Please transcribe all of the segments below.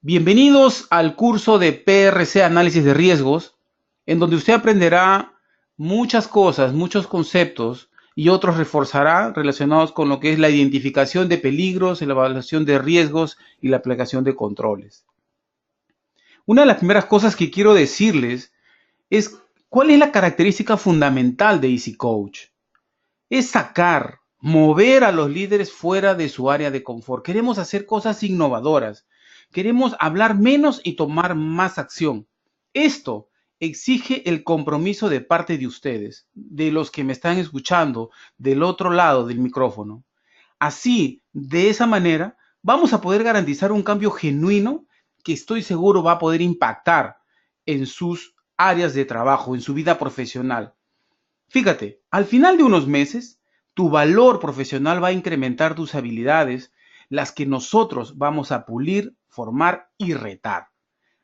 Bienvenidos al curso de PRC Análisis de Riesgos, en donde usted aprenderá muchas cosas, muchos conceptos y otros reforzará relacionados con lo que es la identificación de peligros, la evaluación de riesgos y la aplicación de controles. Una de las primeras cosas que quiero decirles es cuál es la característica fundamental de Easy Coach. Es sacar, mover a los líderes fuera de su área de confort. Queremos hacer cosas innovadoras. Queremos hablar menos y tomar más acción. Esto exige el compromiso de parte de ustedes, de los que me están escuchando del otro lado del micrófono. Así, de esa manera, vamos a poder garantizar un cambio genuino que estoy seguro va a poder impactar en sus áreas de trabajo, en su vida profesional. Fíjate, al final de unos meses, tu valor profesional va a incrementar tus habilidades, las que nosotros vamos a pulir, formar y retar.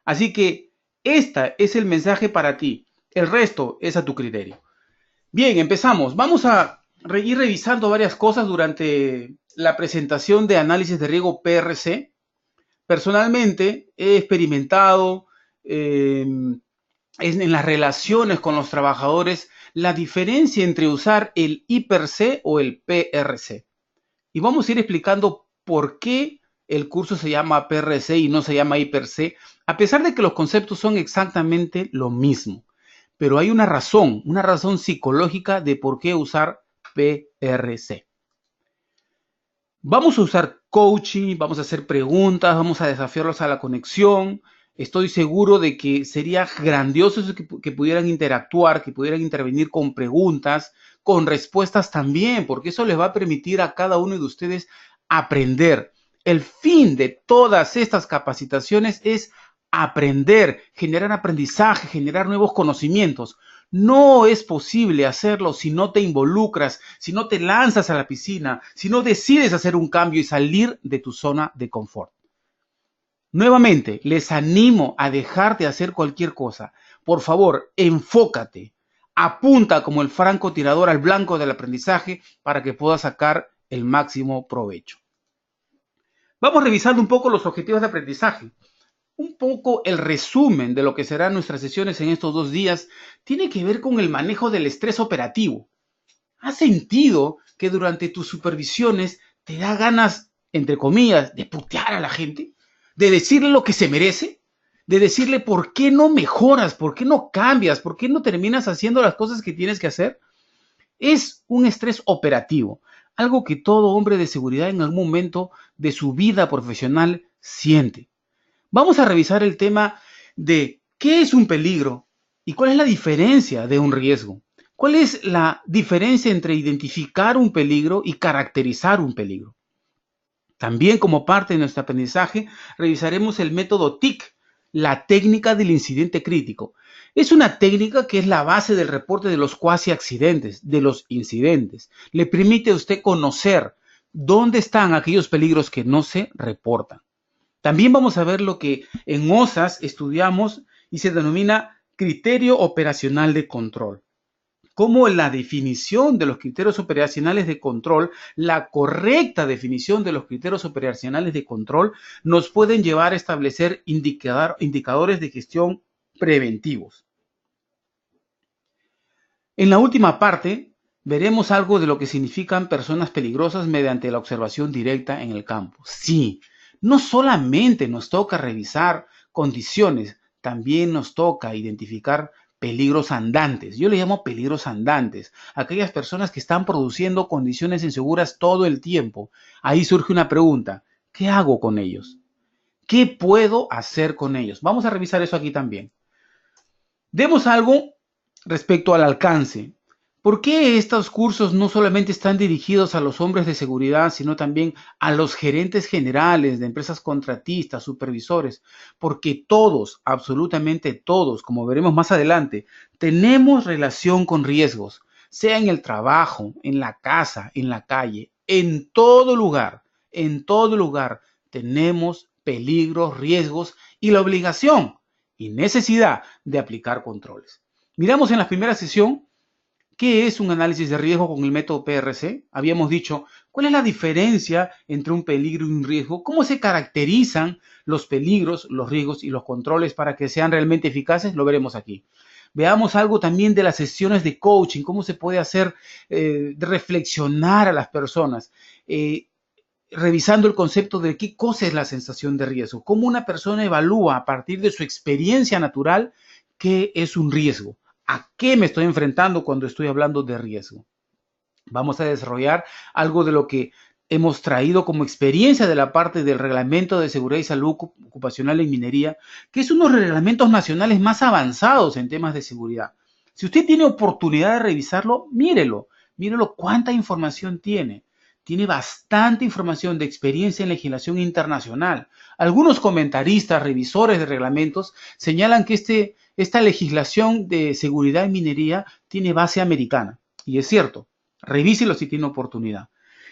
Así que este es el mensaje para ti. El resto es a tu criterio. Bien, empezamos. Vamos a ir revisando varias cosas durante la presentación de análisis de riesgo PRC. Personalmente he experimentado en las relaciones con los trabajadores la diferencia entre usar el IPRC o el PRC. Y vamos a ir explicando por qué el curso se llama PRC y no se llama IPRC, a pesar de que los conceptos son exactamente lo mismo. Pero hay una razón psicológica de por qué usar PRC. Vamos a usar coaching, vamos a hacer preguntas, vamos a desafiarlos a la conexión. Estoy seguro de que sería grandioso que pudieran interactuar, que pudieran intervenir con preguntas, con respuestas también, porque eso les va a permitir a cada uno de ustedes aprender. El fin de todas estas capacitaciones es aprender, generar aprendizaje, generar nuevos conocimientos. No es posible hacerlo si no te involucras, si no te lanzas a la piscina, si no decides hacer un cambio y salir de tu zona de confort. Nuevamente, les animo a dejar de hacer cualquier cosa. Por favor, enfócate, apunta como el francotirador al blanco del aprendizaje para que puedas sacar el máximo provecho. Vamos revisando un poco los objetivos de aprendizaje. Un poco el resumen de lo que serán nuestras sesiones en estos 2 días tiene que ver con el manejo del estrés operativo. ¿Has sentido que durante tus supervisiones te da ganas, entre comillas, de putear a la gente? ¿De decirle lo que se merece? ¿De decirle por qué no mejoras, por qué no cambias, por qué no terminas haciendo las cosas que tienes que hacer? Es un estrés operativo, algo que todo hombre de seguridad en algún momento de su vida profesional siente. Vamos a revisar el tema de qué es un peligro y cuál es la diferencia de un riesgo. ¿Cuál es la diferencia entre identificar un peligro y caracterizar un peligro? También como parte de nuestro aprendizaje revisaremos el método TIC, la técnica del incidente crítico. Es una técnica que es la base del reporte de los cuasi accidentes, de los incidentes. Le permite a usted conocer dónde están aquellos peligros que no se reportan. También vamos a ver lo que en OSAS estudiamos y se denomina criterio operacional de control. Cómo la definición de los criterios operacionales de control, la correcta definición de los criterios operacionales de control, nos pueden llevar a establecer indicadores de gestión preventivos. En la última parte, veremos algo de lo que significan personas peligrosas mediante la observación directa en el campo. Sí, no solamente nos toca revisar condiciones, también nos toca identificar peligros andantes. Yo le llamo peligros andantes. Aquellas personas que están produciendo condiciones inseguras todo el tiempo. Ahí surge una pregunta. ¿Qué hago con ellos? ¿Qué puedo hacer con ellos? Vamos a revisar eso aquí también. Demos algo respecto al alcance. ¿Por qué estos cursos no solamente están dirigidos a los hombres de seguridad, sino también a los gerentes generales de empresas contratistas, supervisores? Porque todos, absolutamente todos, como veremos más adelante, tenemos relación con riesgos, sea en el trabajo, en la casa, en la calle, en todo lugar tenemos peligros, riesgos y la obligación y necesidad de aplicar controles. Miramos en la primera sesión. ¿Qué es un análisis de riesgo con el método PRC? Habíamos dicho ¿Cuál es la diferencia entre un peligro y un riesgo? ¿Cómo se caracterizan los peligros, los riesgos y los controles para que sean realmente eficaces? Lo veremos aquí. Veamos algo también de las sesiones de coaching, cómo se puede hacer reflexionar a las personas, revisando el concepto de qué cosa es la sensación de riesgo, cómo una persona evalúa a partir de su experiencia natural qué es un riesgo, a qué me estoy enfrentando cuando estoy hablando de riesgo. Vamos a desarrollar algo de lo que hemos traído como experiencia de la parte del Reglamento de Seguridad y Salud Ocupacional en Minería, que es uno de los reglamentos nacionales más avanzados en temas de seguridad. Si usted tiene oportunidad de revisarlo, mírelo cuánta información tiene. Tiene bastante información de experiencia en legislación internacional. Algunos comentaristas, revisores de reglamentos, señalan que esta legislación de seguridad en minería tiene base americana. Y es cierto. Revíselo si tiene oportunidad.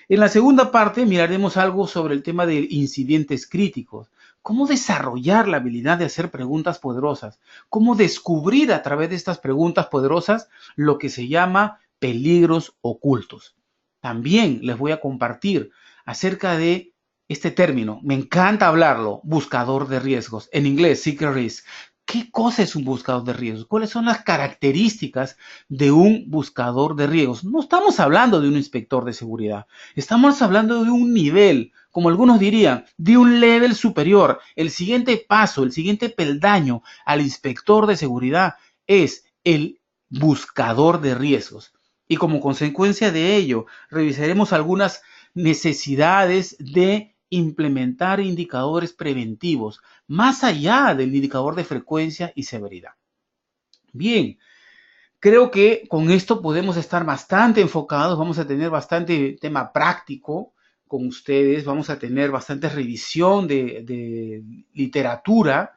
En la segunda parte miraremos algo sobre el tema de incidentes críticos. Cómo desarrollar la habilidad de hacer preguntas poderosas. Cómo descubrir a través de estas preguntas poderosas lo que se llama peligros ocultos. También les voy a compartir acerca de este término. Me encanta hablarlo, buscador de riesgos. En inglés, seeker risk. ¿Qué cosa es un buscador de riesgos? ¿Cuáles son las características de un buscador de riesgos? No estamos hablando de un inspector de seguridad. Estamos hablando de un nivel, como algunos dirían, de un level superior. El siguiente paso, el siguiente peldaño al inspector de seguridad es el buscador de riesgos. Y como consecuencia de ello, revisaremos algunas necesidades de implementar indicadores preventivos, más allá del indicador de frecuencia y severidad. Bien, creo que con esto podemos estar bastante enfocados, vamos a tener bastante tema práctico con ustedes, vamos a tener bastante revisión de literatura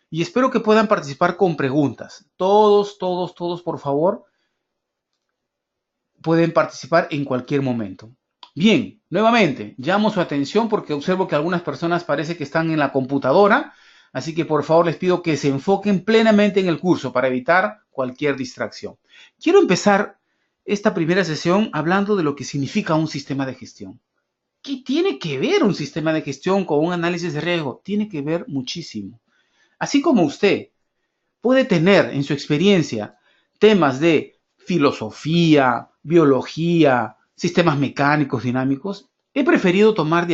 y espero que puedan participar con preguntas. Todos, por favor, pueden participar en cualquier momento. Bien, nuevamente, llamo su atención porque observo que algunas personas parece que están en la computadora, así que por favor les pido que se enfoquen plenamente en el curso para evitar cualquier distracción. Quiero empezar esta primera sesión hablando de lo que significa un sistema de gestión. ¿Qué tiene que ver un sistema de gestión con un análisis de riesgo? Tiene que ver muchísimo. Así como usted puede tener en su experiencia temas de filosofía, biología, sistemas mecánicos dinámicos, he preferido tomar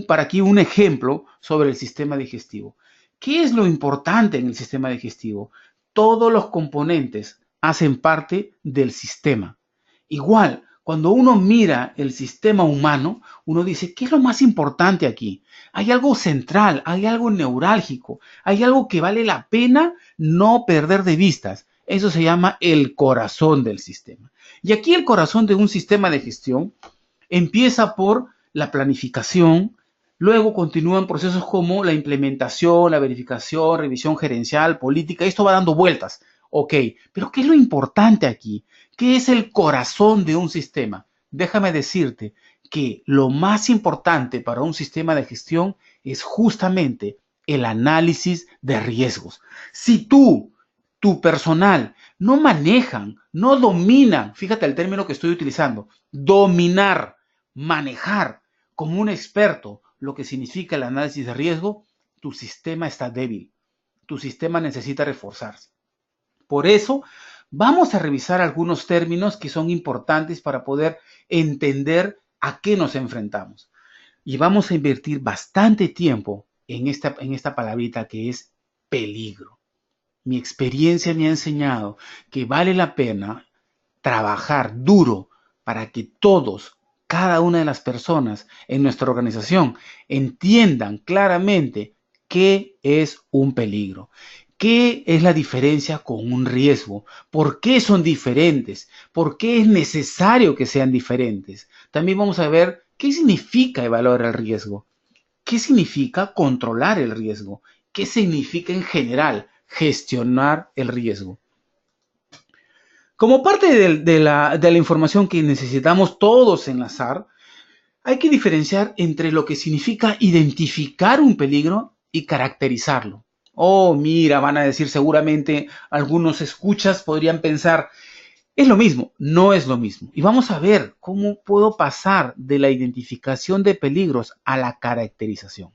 para aquí un ejemplo sobre el sistema digestivo. ¿Qué es lo importante en el sistema digestivo? Todos los componentes hacen parte del sistema. Igual, cuando uno mira el sistema humano, uno dice, ¿qué es lo más importante aquí? Hay algo central, hay algo neurálgico, hay algo que vale la pena no perder de vistas. Eso se llama el corazón del sistema. Y aquí el corazón de un sistema de gestión empieza por la planificación, luego continúan procesos como la implementación, la verificación, revisión gerencial, política. Esto va dando vueltas. Ok, pero ¿qué es lo importante aquí? ¿Qué es el corazón de un sistema? Déjame decirte que lo más importante para un sistema de gestión es justamente el análisis de riesgos. Si tu personal, no manejan, no dominan, fíjate el término que estoy utilizando, dominar, manejar como un experto lo que significa el análisis de riesgo, tu sistema está débil, tu sistema necesita reforzarse. Por eso, vamos a revisar algunos términos que son importantes para poder entender a qué nos enfrentamos. Y vamos a invertir bastante tiempo en esta palabrita que es peligro. Mi experiencia me ha enseñado que vale la pena trabajar duro para que todos, cada una de las personas en nuestra organización entiendan claramente qué es un peligro. ¿Qué es la diferencia con un riesgo? ¿Por qué son diferentes? ¿Por qué es necesario que sean diferentes? También vamos a ver qué significa evaluar el riesgo. ¿Qué significa controlar el riesgo? ¿Qué significa en general gestionar el riesgo? Como parte de la información que necesitamos todos enlazar, hay que diferenciar entre lo que significa identificar un peligro y caracterizarlo. Oh, mira, van a decir seguramente algunos escuchas podrían pensar, Es lo mismo, no es lo mismo. Y vamos a ver cómo puedo pasar de la identificación de peligros a la caracterización.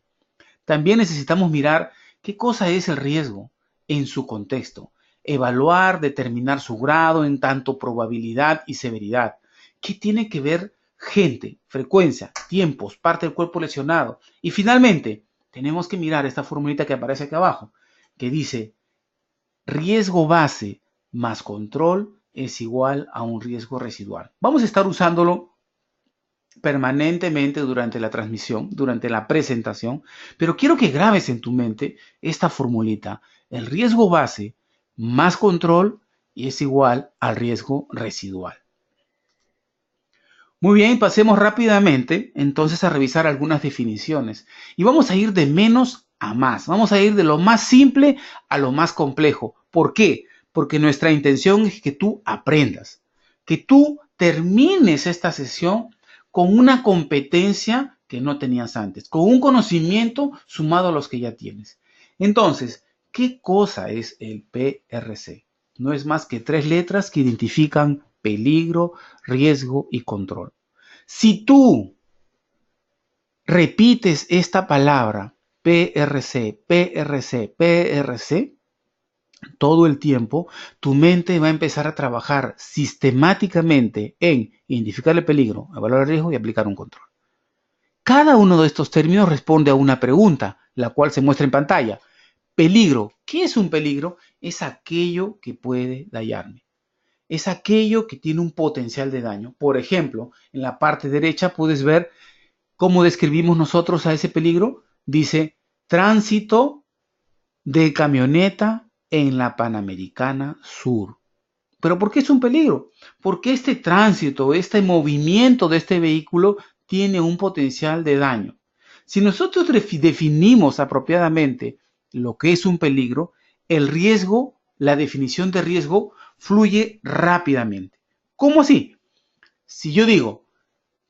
También necesitamos mirar qué cosa es el riesgo en su contexto, evaluar, determinar su grado en tanto probabilidad y severidad. ¿Qué tiene que ver gente, frecuencia, tiempos, parte del cuerpo lesionado? Y finalmente, tenemos que mirar esta formulita que aparece aquí abajo, que dice riesgo base más control es igual a un riesgo residual. Vamos a estar usándolo permanentemente durante la transmisión, durante la presentación, pero quiero que grabes en tu mente esta formulita. El riesgo base más control es igual al riesgo residual. Muy bien, pasemos rápidamente entonces a revisar algunas definiciones y vamos a ir de menos a más. Vamos a ir de lo más simple a lo más complejo. ¿Por qué? Porque nuestra intención es que tú aprendas, que tú termines esta sesión con una competencia que no tenías antes, con un conocimiento sumado a los que ya tienes. Entonces, ¿qué cosa es el PRC? No es más que 3 letras que identifican peligro, riesgo y control. Si tú repites esta palabra PRC, PRC, PRC, todo el tiempo, tu mente va a empezar a trabajar sistemáticamente en identificar el peligro, evaluar el riesgo y aplicar un control. Cada uno de estos términos responde a una pregunta, la cual se muestra en pantalla. Peligro. ¿Qué es un peligro? Es aquello que puede dañarme. Es aquello que tiene un potencial de daño. Por ejemplo, en la parte derecha puedes ver cómo describimos nosotros a ese peligro. Dice tránsito de camioneta en la Panamericana Sur. ¿Pero por qué es un peligro? Porque este tránsito, este movimiento de este vehículo tiene un potencial de daño. Si nosotros definimos apropiadamente lo que es un peligro, el riesgo, la definición de riesgo, fluye rápidamente. ¿Cómo así? Si yo digo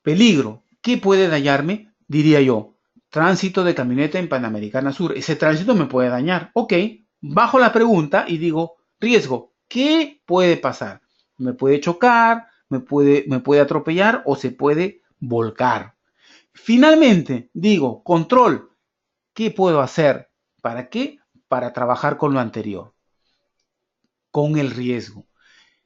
peligro, ¿qué puede dañarme? Diría yo, tránsito de camioneta en Panamericana Sur. Ese tránsito me puede dañar. Ok, bajo la pregunta y digo, riesgo, ¿qué puede pasar? Me puede chocar, me puede atropellar o se puede volcar. Finalmente, digo, control, ¿qué puedo hacer? ¿Para qué? Para trabajar con lo anterior, con el riesgo.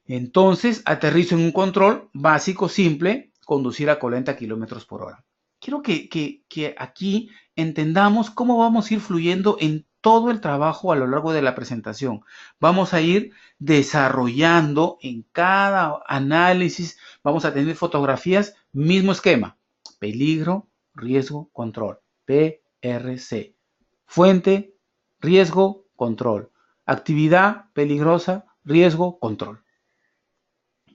Entonces, aterrizo en un control básico, simple, conducir a 40 kilómetros por hora. Quiero que aquí entendamos cómo vamos a ir fluyendo en todo el trabajo a lo largo de la presentación. Vamos a ir desarrollando en cada análisis, vamos a tener fotografías, mismo esquema, peligro, riesgo, control, PRC. Fuente, riesgo, control. Actividad peligrosa, riesgo, control.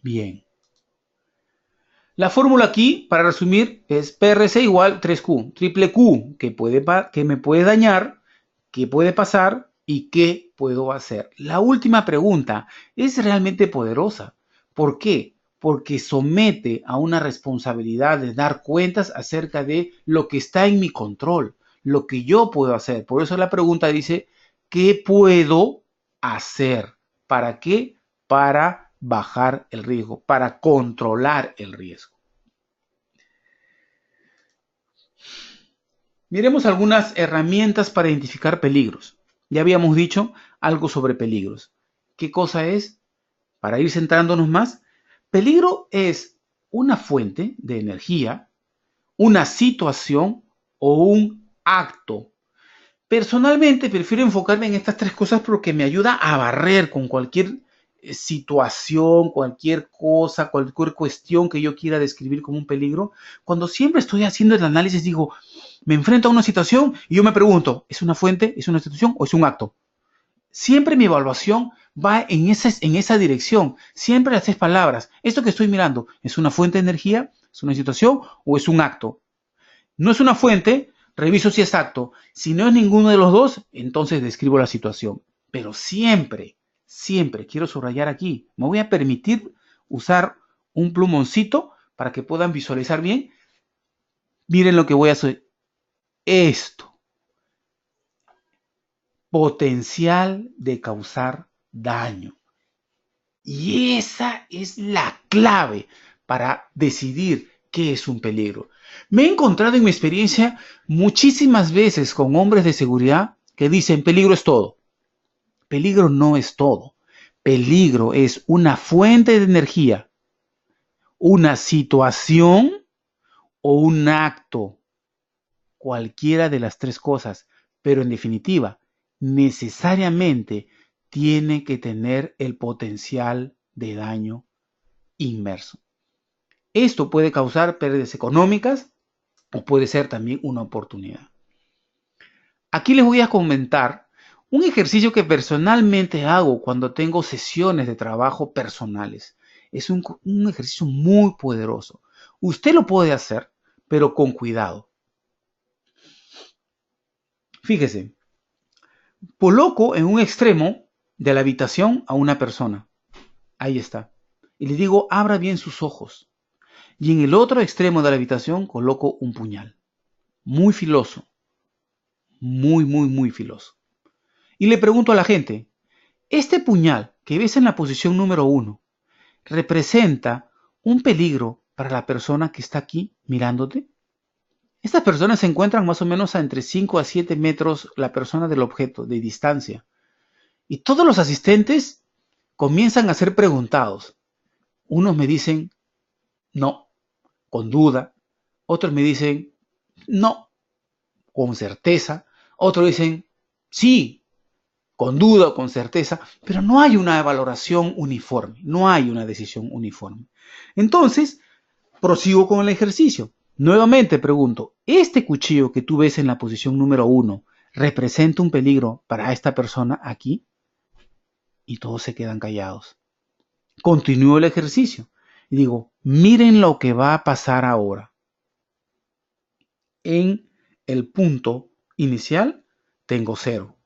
Bien. La fórmula aquí, para resumir, es PRC igual 3Q. Triple Q, que me puede dañar, qué puede pasar y qué puedo hacer. La última pregunta es realmente poderosa. ¿Por qué? Porque somete a una responsabilidad de dar cuentas acerca de lo que está en mi control, lo que yo puedo hacer. Por eso la pregunta dice, ¿qué puedo hacer? ¿Para qué? Para bajar el riesgo, para controlar el riesgo. Miremos algunas herramientas para identificar peligros. Ya habíamos dicho algo sobre peligros. ¿Qué cosa es? Para ir centrándonos más, peligro es una fuente de energía, una situación o un acto. Personalmente prefiero enfocarme en estas 3 cosas porque me ayuda a barrer con cualquier situación, cualquier cosa, cualquier cuestión que yo quiera describir como un peligro. Cuando siempre estoy haciendo el análisis, digo, me enfrento a una situación y yo me pregunto, ¿es una fuente, es una institución o es un acto? Siempre mi evaluación va en esa dirección. Siempre las 3 palabras. Esto que estoy mirando, ¿es una fuente de energía? ¿Es una situación o es un acto? No es una fuente, reviso si es acto. Si no es ninguno de los dos, entonces describo la situación. Pero siempre, siempre quiero subrayar aquí. Me voy a permitir usar un plumoncito para que puedan visualizar bien. Miren lo que voy a hacer. Esto. Potencial de causar daño. Y esa es la clave para decidir qué es un peligro. Me he encontrado en mi experiencia muchísimas veces con hombres de seguridad que dicen peligro es todo. Peligro no es todo. Peligro es una fuente de energía, una situación o un acto, cualquiera de las tres cosas, pero en definitiva, necesariamente tiene que tener el potencial de daño inmerso. Esto puede causar pérdidas económicas o puede ser también una oportunidad. Aquí les voy a comentar un ejercicio que personalmente hago cuando tengo sesiones de trabajo personales. Es un ejercicio muy poderoso. Usted lo puede hacer, pero con cuidado. Fíjese, coloco en un extremo de la habitación a una persona. Ahí está. Y le digo, abra bien sus ojos. Y en el otro extremo de la habitación coloco un puñal. Muy filoso. Muy filoso. Y le pregunto a la gente, ¿este puñal que ves en la posición número 1 representa un peligro para la persona que está aquí mirándote? Estas personas se encuentran más o menos a entre 5 a 7 metros la persona del objeto de distancia. Y todos los asistentes comienzan a ser preguntados. Unos me dicen, no, con duda. Otros me dicen, no, con certeza. Otros dicen, sí, con duda o con certeza. Pero no hay una valoración uniforme, no hay una decisión uniforme. Entonces, prosigo con el ejercicio. Nuevamente pregunto, ¿este cuchillo que tú ves en la posición número 1 representa un peligro para esta persona aquí? Y todos se quedan callados. Continúo el ejercicio y digo, miren lo que va a pasar ahora. En el punto inicial tengo 0.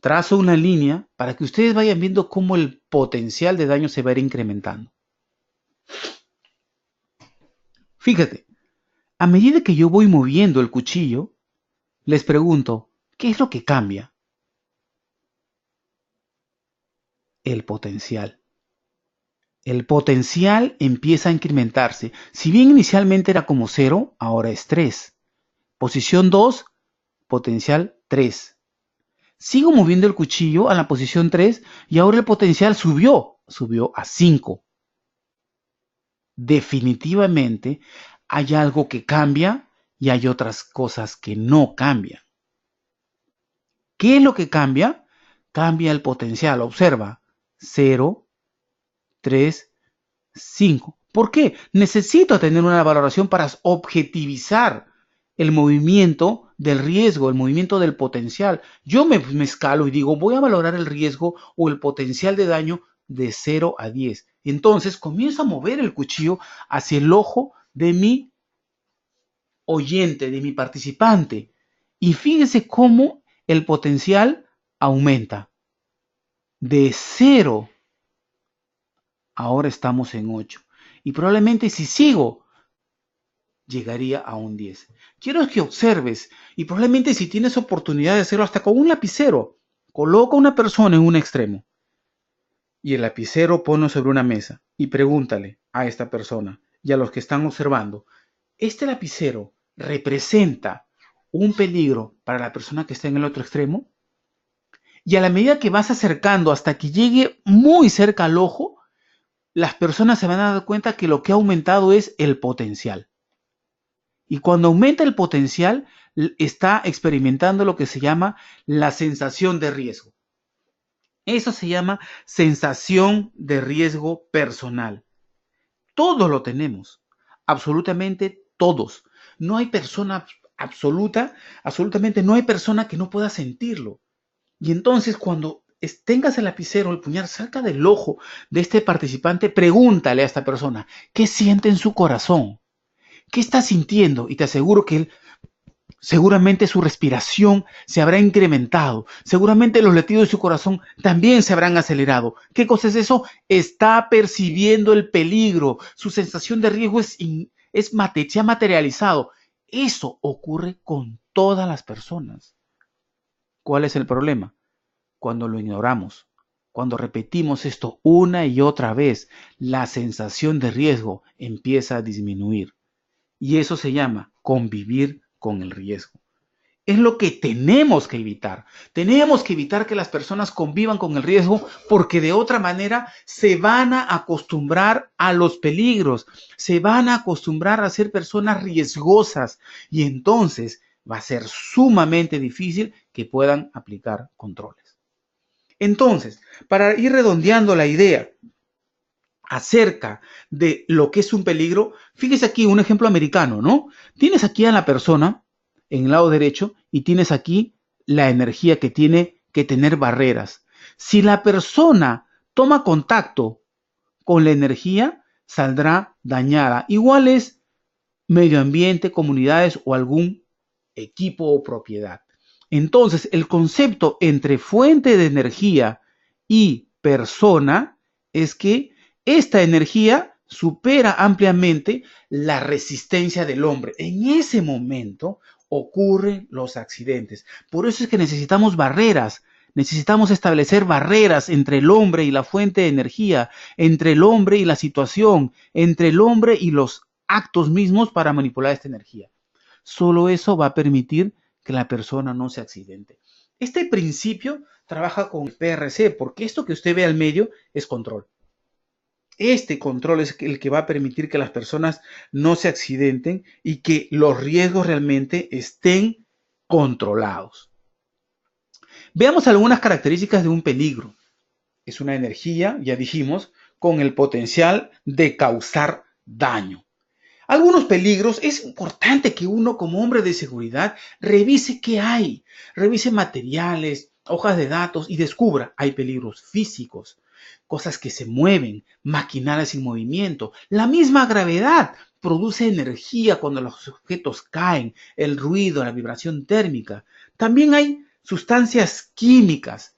Trazo una línea para que ustedes vayan viendo cómo el potencial de daño se va a ir incrementando. Fíjate, a medida que yo voy moviendo el cuchillo, les pregunto, ¿qué es lo que cambia? El potencial. El potencial empieza a incrementarse. Si bien inicialmente era como 0, ahora es 3. Posición 2, potencial 3. Sigo moviendo el cuchillo a la posición 3 y ahora el potencial subió a 5. Definitivamente hay algo que cambia y hay otras cosas que no cambian. ¿Qué es lo que cambia? Cambia el potencial. Observa, 0, 3, 5. ¿Por qué? Necesito tener una valoración para objetivizar el movimiento del riesgo, el movimiento del potencial. Yo me escalo y digo, voy a valorar el riesgo o el potencial de daño de 0 a 10. Entonces comienzo a mover el cuchillo hacia el ojo de mi oyente, de mi participante. Y fíjese cómo el potencial aumenta. De 0, ahora estamos en 8. Y probablemente si sigo, llegaría a un 10. Quiero que observes, y probablemente si tienes oportunidad de hacerlo hasta con un lapicero, coloca a una persona en un extremo y el lapicero ponlo sobre una mesa y pregúntale a esta persona y a los que están observando, ¿este lapicero representa un peligro para la persona que está en el otro extremo? Y a la medida que vas acercando hasta que llegue muy cerca al ojo, las personas se van a dar cuenta que lo que ha aumentado es el potencial. Y cuando aumenta el potencial, está experimentando lo que se llama la sensación de riesgo. Eso se llama sensación de riesgo personal. Todos lo tenemos, absolutamente todos. No hay persona absolutamente no hay persona que no pueda sentirlo. Y entonces cuando tengas el lapicero, el puñal cerca del ojo de este participante, pregúntale a esta persona, ¿qué siente en su corazón? ¿Qué está sintiendo? Y te aseguro que él, seguramente su respiración se habrá incrementado. Seguramente los latidos de su corazón también se habrán acelerado. ¿Qué cosa es eso? Está percibiendo el peligro. Su sensación de riesgo se ha materializado. Eso ocurre con todas las personas. ¿Cuál es el problema? Cuando lo ignoramos, Cuando repetimos esto una y otra vez, la sensación de riesgo empieza a disminuir. Y eso se llama convivir con el riesgo. Es lo que tenemos que evitar. Tenemos que evitar que las personas convivan con el riesgo porque de otra manera se van a acostumbrar a los peligros, se van a acostumbrar a ser personas riesgosas y entonces va a ser sumamente difícil que puedan aplicar controles. Entonces, para ir redondeando la idea acerca de lo que es un peligro, fíjese aquí un ejemplo americano, ¿no? Tienes aquí a la persona en el lado derecho y tienes aquí la energía que tiene que tener barreras. Si la persona toma contacto con la energía, saldrá dañada. Igual es medio ambiente, comunidades o algún equipo o propiedad. Entonces, el concepto entre fuente de energía y persona es que esta energía supera ampliamente la resistencia del hombre. En ese momento ocurren los accidentes. Por eso es que necesitamos barreras. Necesitamos establecer barreras entre el hombre y la fuente de energía, entre el hombre y la situación, entre el hombre y los actos mismos para manipular esta energía. Solo eso va a permitir que la persona no se accidente. Este principio trabaja con el PRC, porque esto que usted ve al medio es control. Este control es el que va a permitir que las personas no se accidenten y que los riesgos realmente estén controlados. Veamos algunas características de un peligro. Es una energía, ya dijimos, con el potencial de causar daño. Algunos peligros, es importante que uno como hombre de seguridad revise qué hay, revise materiales, hojas de datos y descubra, hay peligros físicos, cosas que se mueven, maquinarias en movimiento. La misma gravedad produce energía cuando los objetos caen, el ruido, la vibración térmica. También hay sustancias químicas,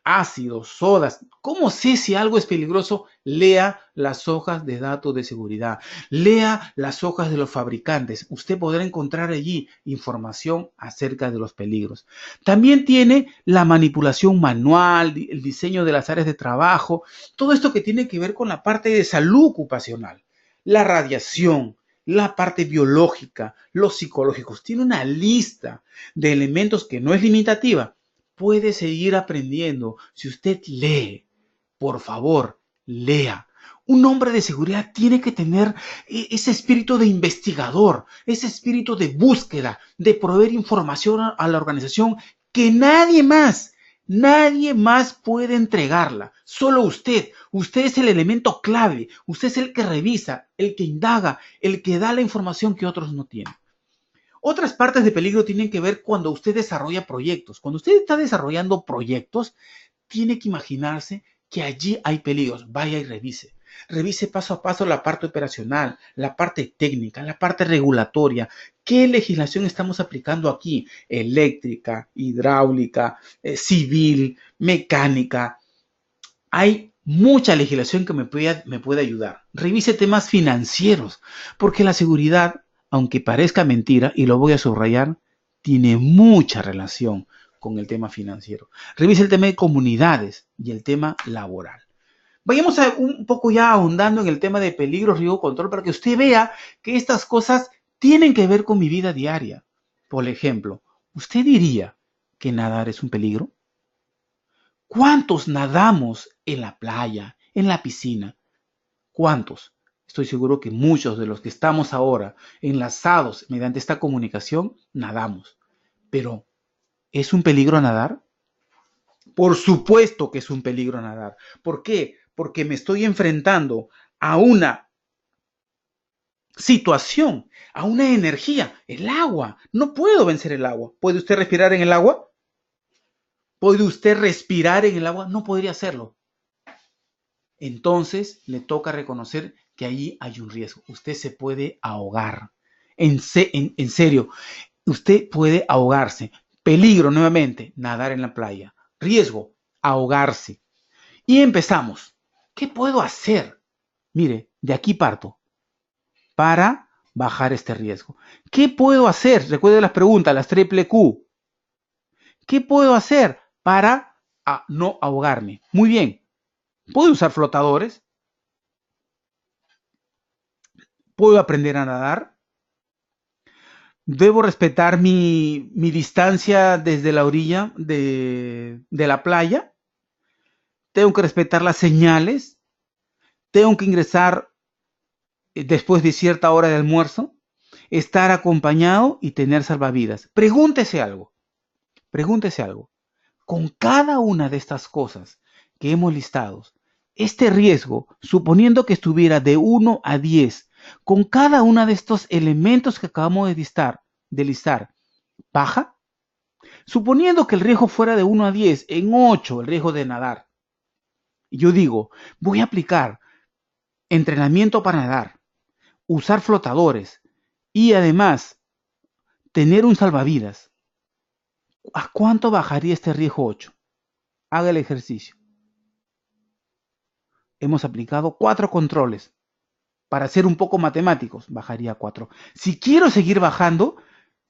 ácidos, sodas. ¿Cómo sé si algo es peligroso? Lea las hojas de datos de seguridad. Lea las hojas de los fabricantes. Usted podrá encontrar allí información acerca de los peligros. También tiene la manipulación manual, el diseño de las áreas de trabajo, todo esto que tiene que ver con la parte de salud ocupacional, la radiación, la parte biológica, los psicológicos. Tiene una lista de elementos que no es limitativa. Puede seguir aprendiendo si usted lee. Por favor, lea. Un hombre de seguridad tiene que tener ese espíritu de investigador, ese espíritu de búsqueda, de proveer información a la organización que nadie más puede entregarla. Solo usted. Usted es el elemento clave. Usted es el que revisa, el que indaga, el que da la información que otros no tienen. Otras partes de peligro tienen que ver cuando usted desarrolla proyectos. Cuando usted está desarrollando proyectos, tiene que imaginarse que allí hay peligros. Vaya y revise. Revise paso a paso la parte operacional, la parte técnica, la parte regulatoria. ¿Qué legislación estamos aplicando aquí? Eléctrica, hidráulica, civil, mecánica. Hay mucha legislación que me puede ayudar. Revise temas financieros, porque la seguridad, aunque parezca mentira, y lo voy a subrayar, tiene mucha relación con el tema financiero. Revise el tema de comunidades y el tema laboral. Vayamos un poco ya ahondando en el tema de peligro, riesgo, control, para que usted vea que estas cosas tienen que ver con mi vida diaria. Por ejemplo, ¿usted diría que nadar es un peligro? ¿Cuántos nadamos en la playa, en la piscina? ¿Cuántos? Estoy seguro que muchos de los que estamos ahora enlazados mediante esta comunicación nadamos. Pero, ¿es un peligro nadar? Por supuesto que es un peligro nadar. ¿Por qué? Porque me estoy enfrentando a una situación, a una energía, el agua. No puedo vencer el agua. ¿Puede usted respirar en el agua? ¿Puede usted respirar en el agua? No podría hacerlo. Entonces le toca reconocer que allí hay un riesgo. Usted se puede ahogar. En serio, usted puede ahogarse. Peligro nuevamente, nadar en la playa. Riesgo, ahogarse. Y empezamos. ¿Qué puedo hacer? Mire, de aquí parto para bajar este riesgo. ¿Qué puedo hacer? Recuerde las preguntas, las triple Q. ¿Qué puedo hacer para a no ahogarme. Muy bien. ¿Puedo usar flotadores? ¿Puedo aprender a nadar? ¿Debo respetar mi distancia desde la orilla de la playa? ¿Tengo que respetar las señales? ¿Tengo que ingresar después de cierta hora de almuerzo? ¿Estar acompañado y tener salvavidas? Pregúntese algo. Con cada una de estas cosas que hemos listado, este riesgo, suponiendo que estuviera de 1 a 10, con cada uno de estos elementos que acabamos de listar, ¿baja? Suponiendo que el riesgo fuera de 1 a 10, en 8 el riesgo de nadar. Yo digo, voy a aplicar entrenamiento para nadar, usar flotadores y además tener un salvavidas. ¿A cuánto bajaría este riesgo 8? Haga el ejercicio. Hemos aplicado 4 controles. Para ser un poco matemáticos, bajaría a 4. Si quiero seguir bajando,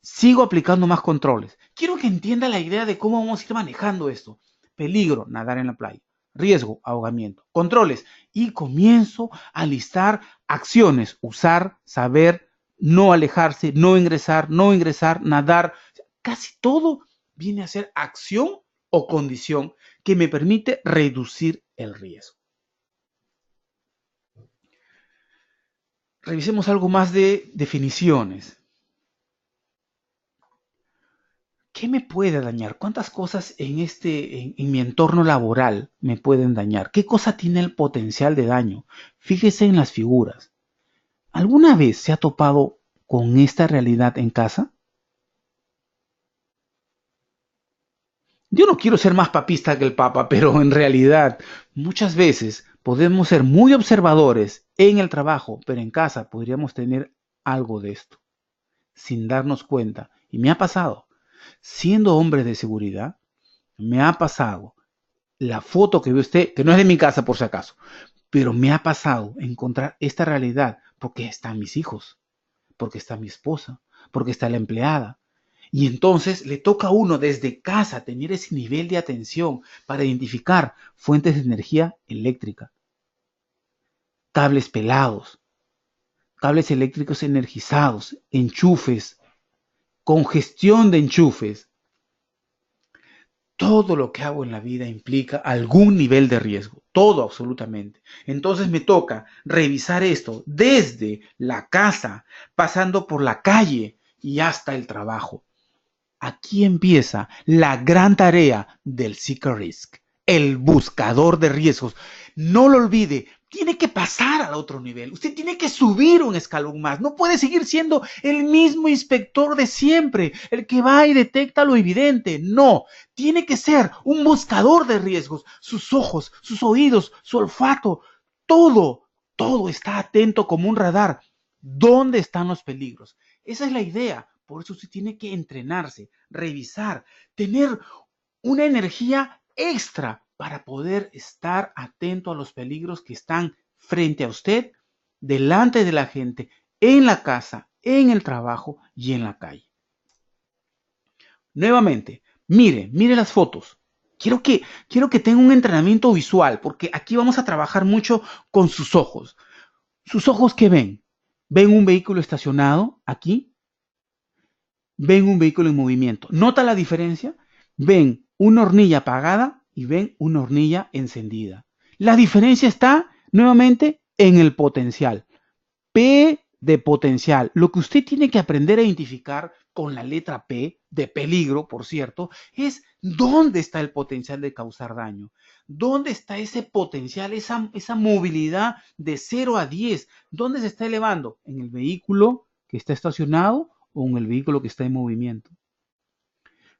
sigo aplicando más controles. Quiero que entienda la idea de cómo vamos a ir manejando esto. Peligro, nadar en la playa. Riesgo, ahogamiento. Controles. Y comienzo a listar acciones. Usar, saber, no alejarse, no ingresar, nadar. Casi todo viene a ser acción o condición que me permite reducir el riesgo. Revisemos algo más de definiciones. ¿Qué me puede dañar? ¿Cuántas cosas en mi entorno laboral me pueden dañar? ¿Qué cosa tiene el potencial de daño? Fíjese en las figuras. ¿Alguna vez se ha topado con esta realidad en casa? Yo no quiero ser más papista que el Papa, pero en realidad muchas veces podemos ser muy observadores en el trabajo, pero en casa podríamos tener algo de esto, sin darnos cuenta. Y me ha pasado. Siendo hombre de seguridad, me ha pasado la foto que ve usted, que no es de mi casa por si acaso, pero me ha pasado encontrar esta realidad porque están mis hijos, porque está mi esposa, porque está la empleada. Y entonces le toca a uno desde casa tener ese nivel de atención para identificar fuentes de energía eléctrica, cables pelados, cables eléctricos energizados, enchufes, congestión de enchufes. Todo lo que hago en la vida implica algún nivel de riesgo, todo absolutamente. Entonces me toca revisar esto desde la casa, pasando por la calle y hasta el trabajo. Aquí empieza la gran tarea del Seeker Risk, el buscador de riesgos. No lo olvide, tiene que pasar al otro nivel. Usted tiene que subir un escalón más. No puede seguir siendo el mismo inspector de siempre, el que va y detecta lo evidente. No, tiene que ser un buscador de riesgos. Sus ojos, sus oídos, su olfato, todo está atento como un radar. ¿Dónde están los peligros? Esa es la idea. Por eso usted tiene que entrenarse, revisar, tener una energía extra para poder estar atento a los peligros que están frente a usted, delante de la gente, en la casa, en el trabajo y en la calle. Nuevamente, mire las fotos. Quiero que tenga un entrenamiento visual, porque aquí vamos a trabajar mucho con sus ojos. ¿Sus ojos qué ven? ¿Ven un vehículo estacionado aquí? ¿Ven un vehículo en movimiento? ¿Nota la diferencia? Ven una hornilla apagada y ven una hornilla encendida. La diferencia está nuevamente en el potencial. P de potencial. Lo que usted tiene que aprender a identificar con la letra P, de peligro, por cierto, es dónde está el potencial de causar daño. ¿Dónde está ese potencial, esa movilidad de 0 a 10? ¿Dónde se está elevando? ¿En el vehículo que está estacionado o en el vehículo que está en movimiento?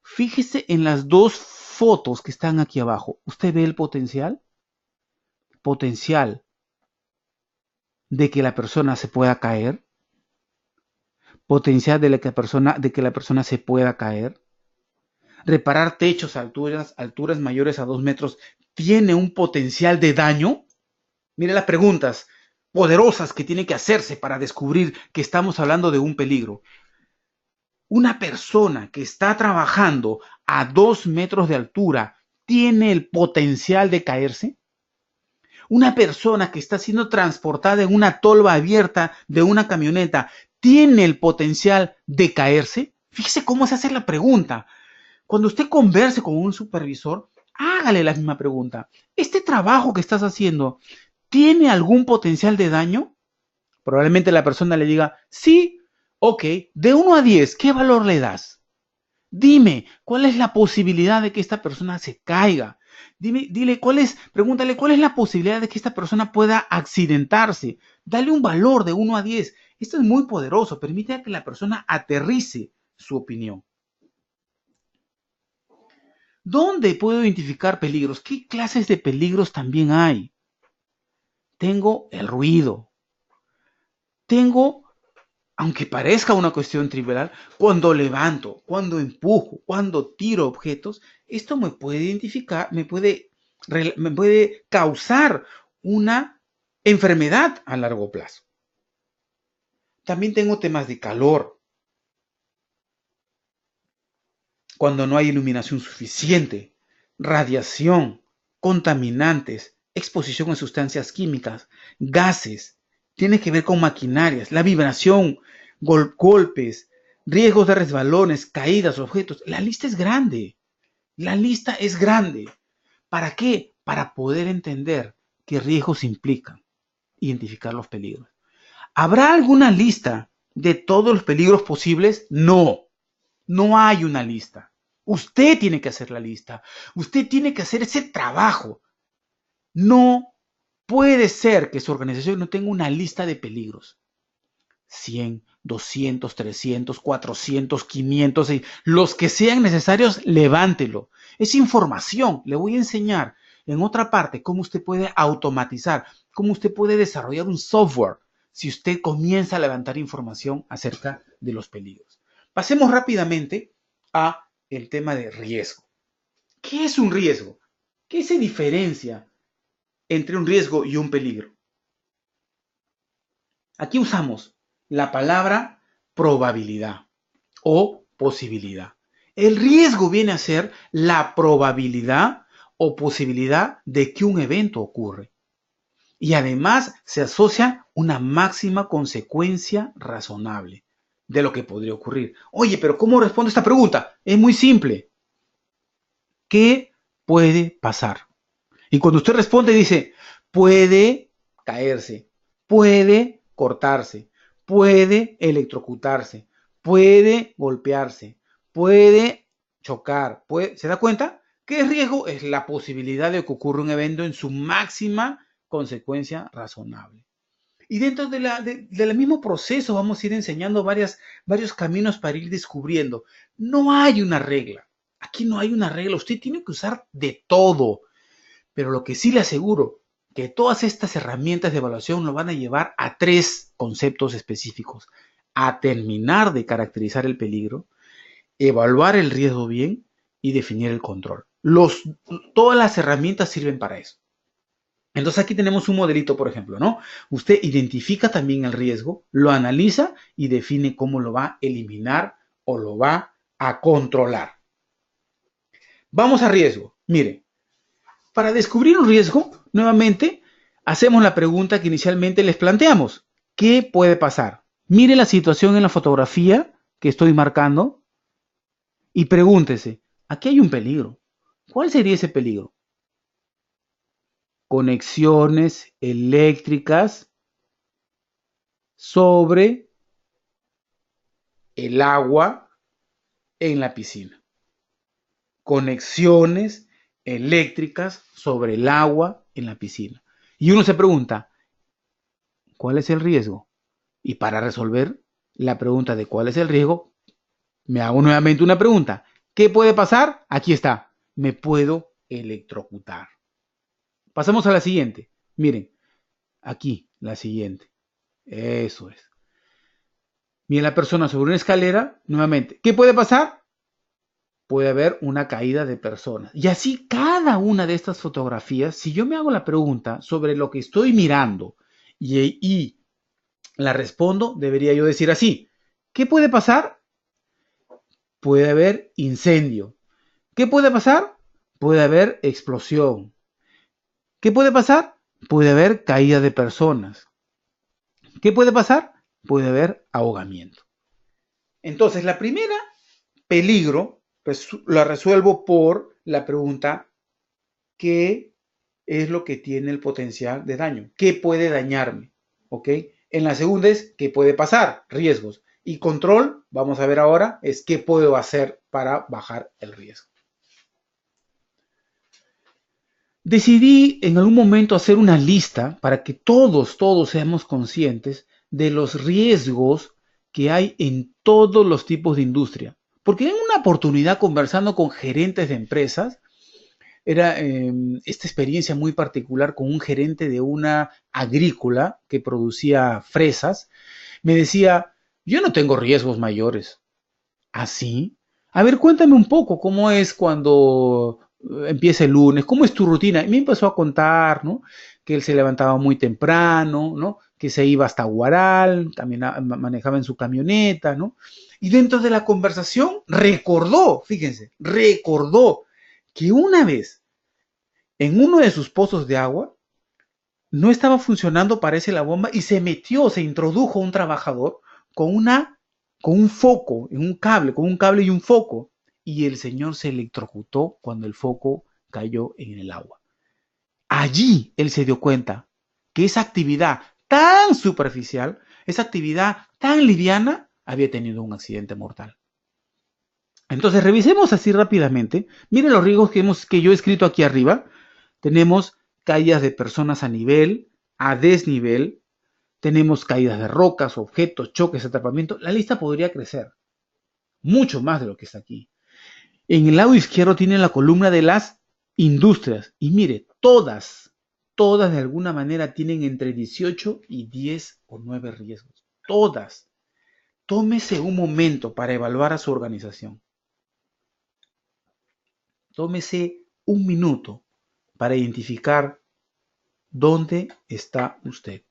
Fíjese en las dos fotos que están aquí abajo. ¿Usted ve el potencial? Potencial de que la persona se pueda caer. Potencial de que la persona se pueda caer. Reparar techos a alturas mayores a 2 metros tiene un potencial de daño. Mire las preguntas poderosas que tiene que hacerse para descubrir que estamos hablando de un peligro. Una persona que está trabajando a 2 metros de altura tiene el potencial de caerse? Una persona que está siendo transportada en una tolva abierta de una camioneta, ¿tiene el potencial de caerse? Fíjese cómo se hace la pregunta. Cuando usted converse con un supervisor, hágale la misma pregunta. ¿Este trabajo que estás haciendo tiene algún potencial de daño? Probablemente la persona le diga, sí, ok, de 1 a 10, ¿qué valor le das? Dime, ¿cuál es la posibilidad de que esta persona se caiga? Pregúntale, ¿cuál es la posibilidad de que esta persona pueda accidentarse? Dale un valor de 1 a 10. Esto es muy poderoso, permite que la persona aterrice su opinión. ¿Dónde puedo identificar peligros? ¿Qué clases de peligros también hay? Tengo el ruido. Tengo, aunque parezca una cuestión trivial, cuando levanto, cuando empujo, cuando tiro objetos, esto me puede identificar, me puede causar una enfermedad a largo plazo. También tengo temas de calor. Cuando no hay iluminación suficiente, radiación, contaminantes, exposición a sustancias químicas, gases, tiene que ver con maquinarias, la vibración, golpes, riesgos de resbalones, caídas, objetos. La lista es grande. La lista es grande. ¿Para qué? Para poder entender qué riesgos implican, identificar los peligros. ¿Habrá alguna lista de todos los peligros posibles? No, no hay una lista. Usted tiene que hacer la lista. Usted tiene que hacer ese trabajo. No puede ser que su organización no tenga una lista de peligros. 100, 200, 300, 400, 500, los que sean necesarios, levántelo. Es información. Le voy a enseñar en otra parte cómo usted puede automatizar, cómo usted puede desarrollar un software si usted comienza a levantar información acerca de los peligros. Pasemos rápidamente a el tema de riesgo. ¿Qué es un riesgo? ¿Qué se diferencia entre un riesgo y un peligro? Aquí usamos la palabra probabilidad o posibilidad. El riesgo viene a ser la probabilidad o posibilidad de que un evento ocurre. Y además se asocia una máxima consecuencia razonable de lo que podría ocurrir. Oye, pero ¿cómo respondo a esta pregunta? Es muy simple. ¿Qué puede pasar? Y cuando usted responde dice, puede caerse, puede cortarse, puede electrocutarse, puede golpearse, puede chocar, ¿se da cuenta? ¿Qué riesgo? Es la posibilidad de que ocurra un evento en su máxima consecuencia razonable. Y dentro del mismo proceso vamos a ir enseñando varios caminos para ir descubriendo. No hay una regla. Aquí no hay una regla. Usted tiene que usar de todo. Pero lo que sí le aseguro, que todas estas herramientas de evaluación lo van a llevar a 3 conceptos específicos. A terminar de caracterizar el peligro, evaluar el riesgo bien y definir el control. Todas las herramientas sirven para eso. Entonces aquí tenemos un modelito, por ejemplo, ¿no? Usted identifica también el riesgo, lo analiza y define cómo lo va a eliminar o lo va a controlar. Vamos a riesgo. Mire, para descubrir un riesgo, nuevamente, hacemos la pregunta que inicialmente les planteamos. ¿Qué puede pasar? Mire la situación en la fotografía que estoy marcando y pregúntese, aquí hay un peligro. ¿Cuál sería ese peligro? Conexiones eléctricas sobre el agua en la piscina. Conexiones eléctricas sobre el agua en la piscina. Y uno se pregunta, ¿cuál es el riesgo? Y para resolver la pregunta de cuál es el riesgo, me hago nuevamente una pregunta. ¿Qué puede pasar? Aquí está. Me puedo electrocutar. Pasamos a la siguiente. Miren, aquí, la siguiente. Eso es. Miren la persona sobre una escalera, nuevamente. ¿Qué puede pasar? Puede haber una caída de personas. Y así cada una de estas fotografías, si yo me hago la pregunta sobre lo que estoy mirando y la respondo, debería yo decir así. ¿Qué puede pasar? Puede haber incendio. ¿Qué puede pasar? puede haber explosión. ¿Qué puede pasar? Puede haber caída de personas. ¿Qué puede pasar? Puede haber ahogamiento. Entonces, la primera peligro la resuelvo por la pregunta: ¿qué es lo que tiene el potencial de daño? ¿Qué puede dañarme? ¿Ok? En la segunda es ¿qué puede pasar? Riesgos. Y control, vamos a ver ahora, es qué puedo hacer para bajar el riesgo. Decidí en algún momento hacer una lista para que todos seamos conscientes de los riesgos que hay en todos los tipos de industria. Porque en una oportunidad conversando con gerentes de empresas, era esta experiencia muy particular con un gerente de una agrícola que producía fresas. Me decía, yo no tengo riesgos mayores. ¿Así? A ver, cuéntame un poco cómo es cuando empieza el lunes, cómo es tu rutina. Y me empezó a contar, ¿no? Que él se levantaba muy temprano, ¿no? Que se iba hasta Huaral, manejaba en su camioneta, ¿no? Y dentro de la conversación recordó, fíjense, recordó que una vez en uno de sus pozos de agua no estaba funcionando, parece, la bomba y se introdujo un trabajador con con un foco, en un cable, con un cable y un foco, y el señor se electrocutó cuando el foco cayó en el agua. Allí él se dio cuenta que esa actividad tan superficial, esa actividad tan liviana, había tenido un accidente mortal. Entonces, revisemos así rápidamente. Miren los riesgos que yo he escrito aquí arriba. Tenemos caídas de personas a nivel, a desnivel. Tenemos caídas de rocas, objetos, choques, atrapamiento. La lista podría crecer mucho más de lo que está aquí. En el lado izquierdo tienen la columna de las industrias. Y mire, todas de alguna manera tienen entre 18 y 10 o 9 riesgos. Todas. Tómese un momento para evaluar a su organización. Tómese un minuto para identificar dónde está usted.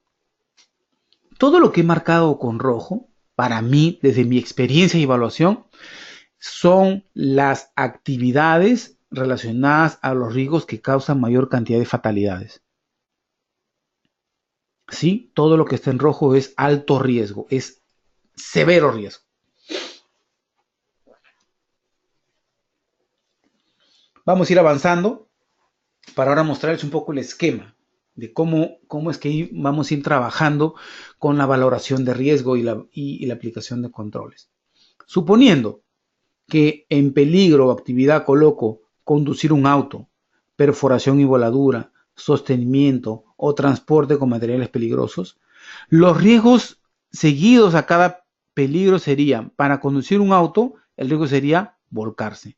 Todo lo que he marcado con rojo, para mí, desde mi experiencia y evaluación, son las actividades relacionadas a los riesgos que causan mayor cantidad de fatalidades. Sí, todo lo que está en rojo es alto riesgo, es severo riesgo. Vamos a ir avanzando para ahora mostrarles un poco el esquema de cómo es que vamos a ir trabajando con la valoración de riesgo y la aplicación de controles. Suponiendo que en peligro o actividad coloco conducir un auto, perforación y voladura, sostenimiento o transporte con materiales peligrosos, los riesgos seguidos a cada peligro serían: para conducir un auto, el riesgo sería volcarse.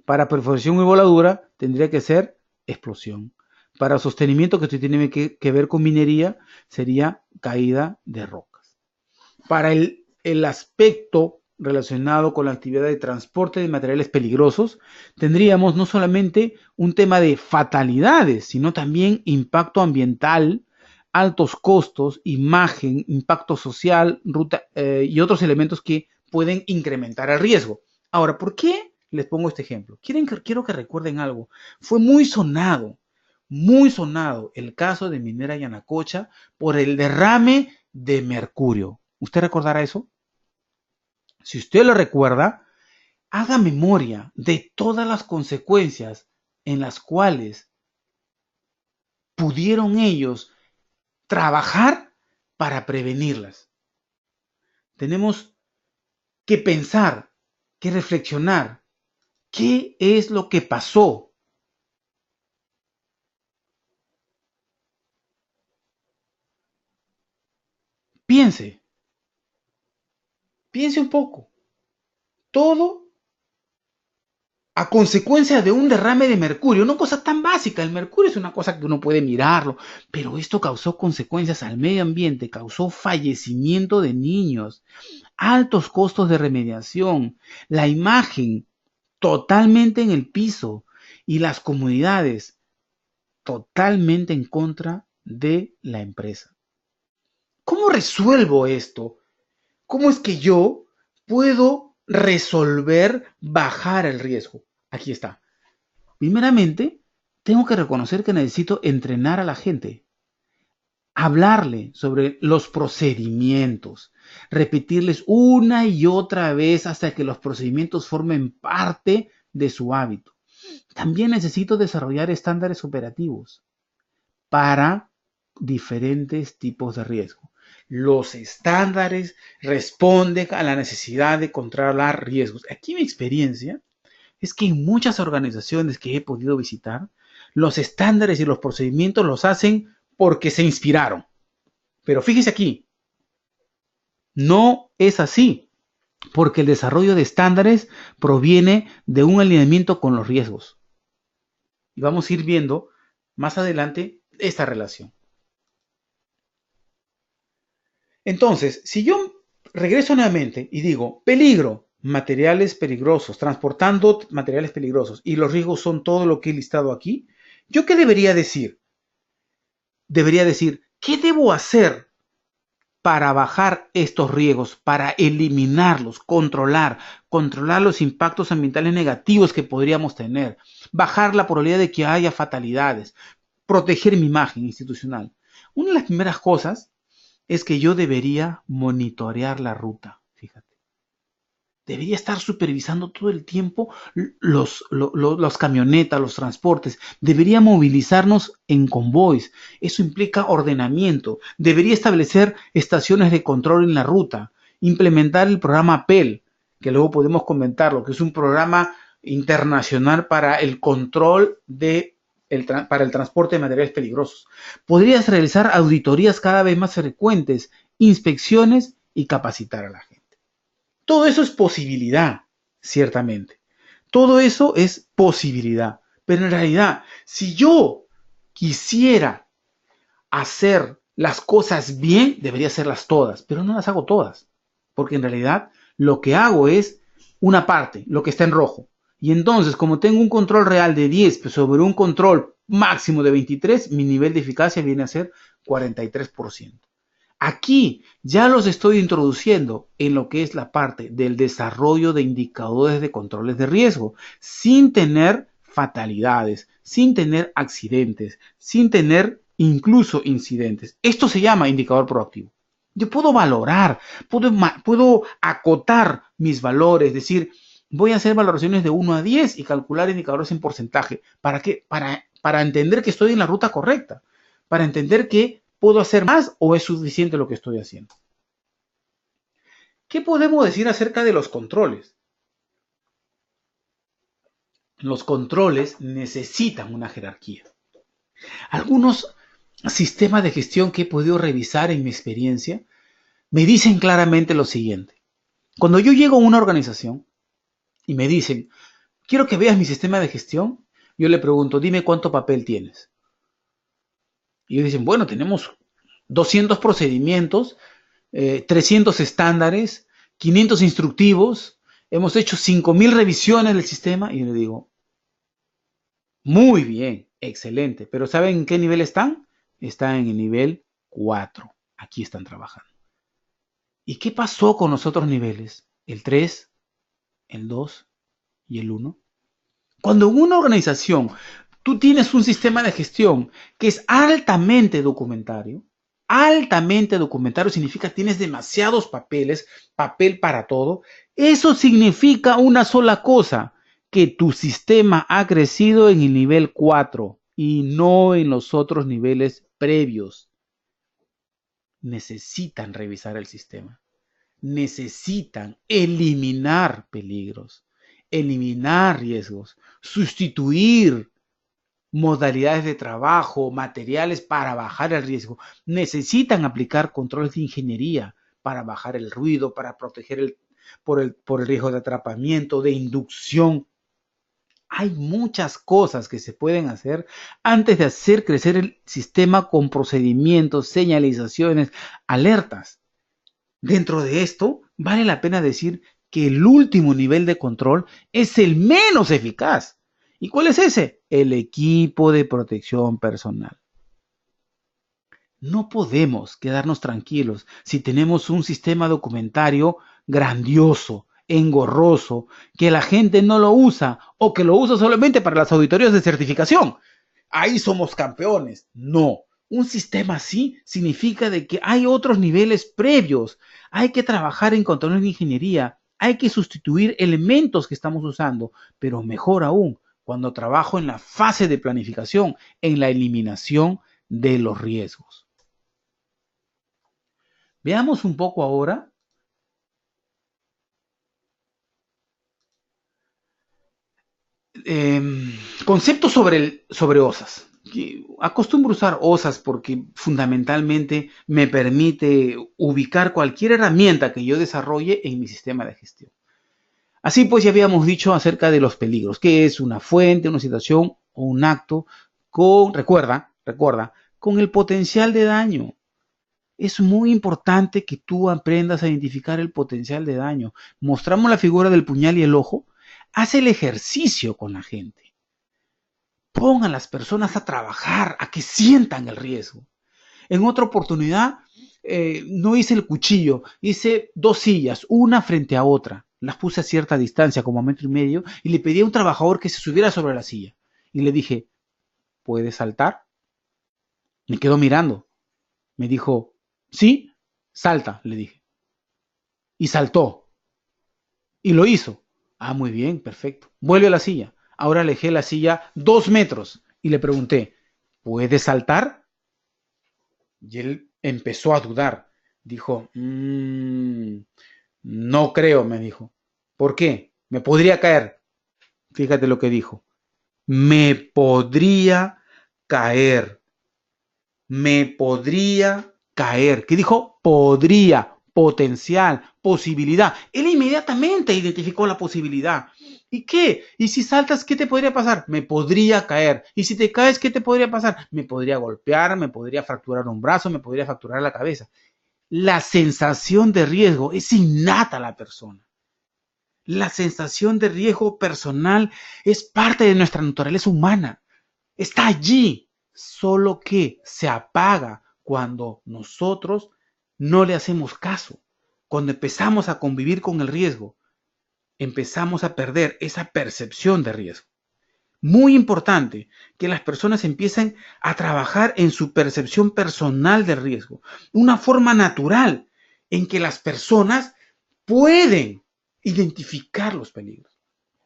Para perforación y voladura tendría que ser explosión. Para sostenimiento, que esto tiene que ver con minería, sería caída de rocas. Para el aspecto relacionado con la actividad de transporte de materiales peligrosos, tendríamos no solamente un tema de fatalidades, sino también impacto ambiental, altos costos, imagen, impacto social, ruta y otros elementos que pueden incrementar el riesgo. Ahora, ¿por qué les pongo este ejemplo? Quiero que recuerden algo. Fue muy sonado el caso de Minera Yanacocha por el derrame de mercurio. ¿Usted recordará eso? Si usted lo recuerda, haga memoria de todas las consecuencias en las cuales pudieron ellos trabajar para prevenirlas. Tenemos que pensar, que reflexionar, ¿qué es lo que pasó? Piense, piense un poco. Todo a consecuencia de un derrame de mercurio, una cosa tan básica. El mercurio es una cosa que uno puede mirarlo, pero esto causó consecuencias al medio ambiente, causó fallecimiento de niños, altos costos de remediación, la imagen totalmente en el piso y las comunidades totalmente en contra de la empresa. ¿Cómo resuelvo esto? ¿Cómo es que yo puedo resolver bajar el riesgo? Aquí está. Primeramente, tengo que reconocer que necesito entrenar a la gente, hablarle sobre los procedimientos, repetirles una y otra vez hasta que los procedimientos formen parte de su hábito. También necesito desarrollar estándares operativos para diferentes tipos de riesgo. Los estándares responden a la necesidad de controlar riesgos. Aquí mi experiencia es que en muchas organizaciones que he podido visitar, los estándares y los procedimientos los hacen porque se inspiraron. Pero fíjese aquí, no es así, porque el desarrollo de estándares proviene de un alineamiento con los riesgos. Y vamos a ir viendo más adelante esta relación. Entonces, si yo regreso nuevamente y digo peligro, materiales peligrosos, transportando materiales peligrosos y los riesgos son todo lo que he listado aquí, ¿yo qué debería decir? Debería decir, ¿qué debo hacer para bajar estos riesgos, para eliminarlos, controlar los impactos ambientales negativos que podríamos tener, bajar la probabilidad de que haya fatalidades, proteger mi imagen institucional? Una de las primeras cosas es que yo debería monitorear la ruta, fíjate. Debería estar supervisando todo el tiempo los camionetas, los transportes. Debería movilizarnos en convoys. Eso implica ordenamiento. Debería establecer estaciones de control en la ruta. Implementar el programa PEL, que luego podemos comentarlo, que es un programa internacional para el control para el transporte de materiales peligrosos. Podrías realizar auditorías cada vez más frecuentes, inspecciones y capacitar a la gente. Todo eso es posibilidad, ciertamente. Todo eso es posibilidad. Pero en realidad, si yo quisiera hacer las cosas bien, debería hacerlas todas, pero no las hago todas. Porque en realidad lo que hago es una parte, lo que está en rojo. Y entonces, como tengo un control real de 10 sobre un control máximo de 23, mi nivel de eficacia viene a ser 43%. Aquí ya los estoy introduciendo en lo que es la parte del desarrollo de indicadores de controles de riesgo, sin tener fatalidades, sin tener accidentes, sin tener incluso incidentes. Esto se llama indicador proactivo. Yo puedo valorar, puedo acotar mis valores, decir, voy a hacer valoraciones de 1 a 10 y calcular indicadores en porcentaje. ¿Para qué? Para entender que estoy en la ruta correcta, para entender que ¿puedo hacer más o es suficiente lo que estoy haciendo? ¿Qué podemos decir acerca de los controles? Los controles necesitan una jerarquía. Algunos sistemas de gestión que he podido revisar en mi experiencia me dicen claramente lo siguiente. Cuando yo llego a una organización y me dicen, quiero que veas mi sistema de gestión, yo le pregunto, dime cuánto papel tienes. Y ellos dicen, bueno, tenemos 200 procedimientos, 300 estándares, 500 instructivos, hemos hecho 5000 revisiones del sistema. Y yo le digo, muy bien, excelente, pero ¿saben en qué nivel están? Están en el nivel 4. Aquí están trabajando. ¿Y qué pasó con los otros niveles? El 3, el 2 y el 1. Cuando en una organización tú tienes un sistema de gestión que es altamente documentario significa que tienes demasiados papeles, papel para todo. Eso significa una sola cosa, que tu sistema ha crecido en el nivel 4 y no en los otros niveles previos. Necesitan revisar el sistema. Necesitan eliminar peligros, eliminar riesgos, sustituir modalidades de trabajo, materiales para bajar el riesgo. Necesitan aplicar controles de ingeniería para bajar el ruido, para proteger por el riesgo de atrapamiento, de inducción. Hay muchas cosas que se pueden hacer antes de hacer crecer el sistema con procedimientos, señalizaciones, alertas. Dentro de esto, vale la pena decir que el último nivel de control es el menos eficaz. ¿Y cuál es ese? El equipo de protección personal. No podemos quedarnos tranquilos si tenemos un sistema documentario grandioso, engorroso, que la gente no lo usa o que lo usa solamente para las auditorías de certificación. Ahí somos campeones. No. Un sistema así significa de que hay otros niveles previos. Hay que trabajar en control de ingeniería. Hay que sustituir elementos que estamos usando. Pero mejor aún, cuando trabajo en la fase de planificación, en la eliminación de los riesgos. Veamos un poco ahora conceptos sobre OSAS. Acostumbro usar OSAS porque fundamentalmente me permite ubicar cualquier herramienta que yo desarrolle en mi sistema de gestión. Así pues, ya habíamos dicho acerca de los peligros, que es una fuente, una situación o un acto con, recuerda, con el potencial de daño. Es muy importante que tú aprendas a identificar el potencial de daño. Mostramos la figura del puñal y el ojo. Haz el ejercicio con la gente. Pongan a las personas a trabajar, a que sientan el riesgo. En otra oportunidad, no hice el cuchillo, hice 2 sillas, una frente a otra. Las puse a cierta distancia, como a 1,5 metros, y le pedí a un trabajador que se subiera sobre la silla. Y le dije, ¿puedes saltar? Me quedó mirando. Me dijo, sí, salta, le dije. Y saltó. Y lo hizo. Ah, muy bien, perfecto. Vuelve a la silla. Ahora alejé la silla 2 metros y le pregunté, ¿puedes saltar? Y él empezó a dudar. Dijo, no creo, me dijo. ¿Por qué? Me podría caer. Fíjate lo que dijo. Me podría caer. Me podría caer. ¿Qué dijo? Podría, potencial, posibilidad. Él inmediatamente identificó la posibilidad. ¿Y qué? ¿Y si saltas, qué te podría pasar? Me podría caer. ¿Y si te caes, qué te podría pasar? Me podría golpear, me podría fracturar un brazo, me podría fracturar la cabeza. La sensación de riesgo es innata a la persona. La sensación de riesgo personal es parte de nuestra naturaleza humana. Está allí, solo que se apaga cuando nosotros no le hacemos caso. Cuando empezamos a convivir con el riesgo, empezamos a perder esa percepción de riesgo. Muy importante que las personas empiecen a trabajar en su percepción personal de riesgo. Una forma natural en que las personas pueden identificar los peligros.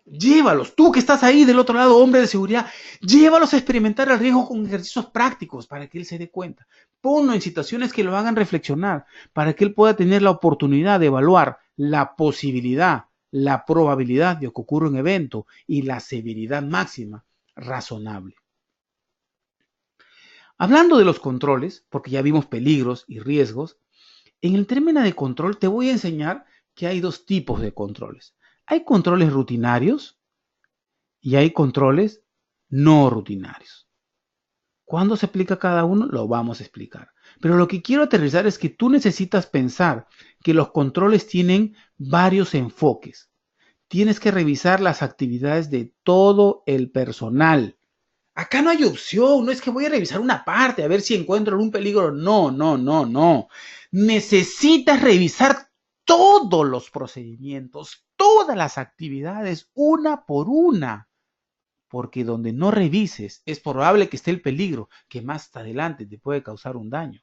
Llévalos, tú que estás ahí del otro lado, hombre de seguridad, llévalos a experimentar el riesgo con ejercicios prácticos para que él se dé cuenta. Ponlo en situaciones que lo hagan reflexionar, para que él pueda tener la oportunidad de evaluar la posibilidad, la probabilidad de que ocurra un evento y la severidad máxima razonable. Hablando de los controles, porque ya vimos peligros y riesgos, en el término de control te voy a enseñar que hay 2 tipos de controles. Hay controles rutinarios y hay controles no rutinarios. ¿Cuándo se aplica cada uno? Lo vamos a explicar. Pero lo que quiero aterrizar es que tú necesitas pensar que los controles tienen varios enfoques. Tienes que revisar las actividades de todo el personal. Acá no hay opción, no es que voy a revisar una parte a ver si encuentro algún peligro. No, no, no, no. Necesitas revisar todos los procedimientos, todas las actividades, una por una. Porque donde no revises es probable que esté el peligro que más adelante te puede causar un daño.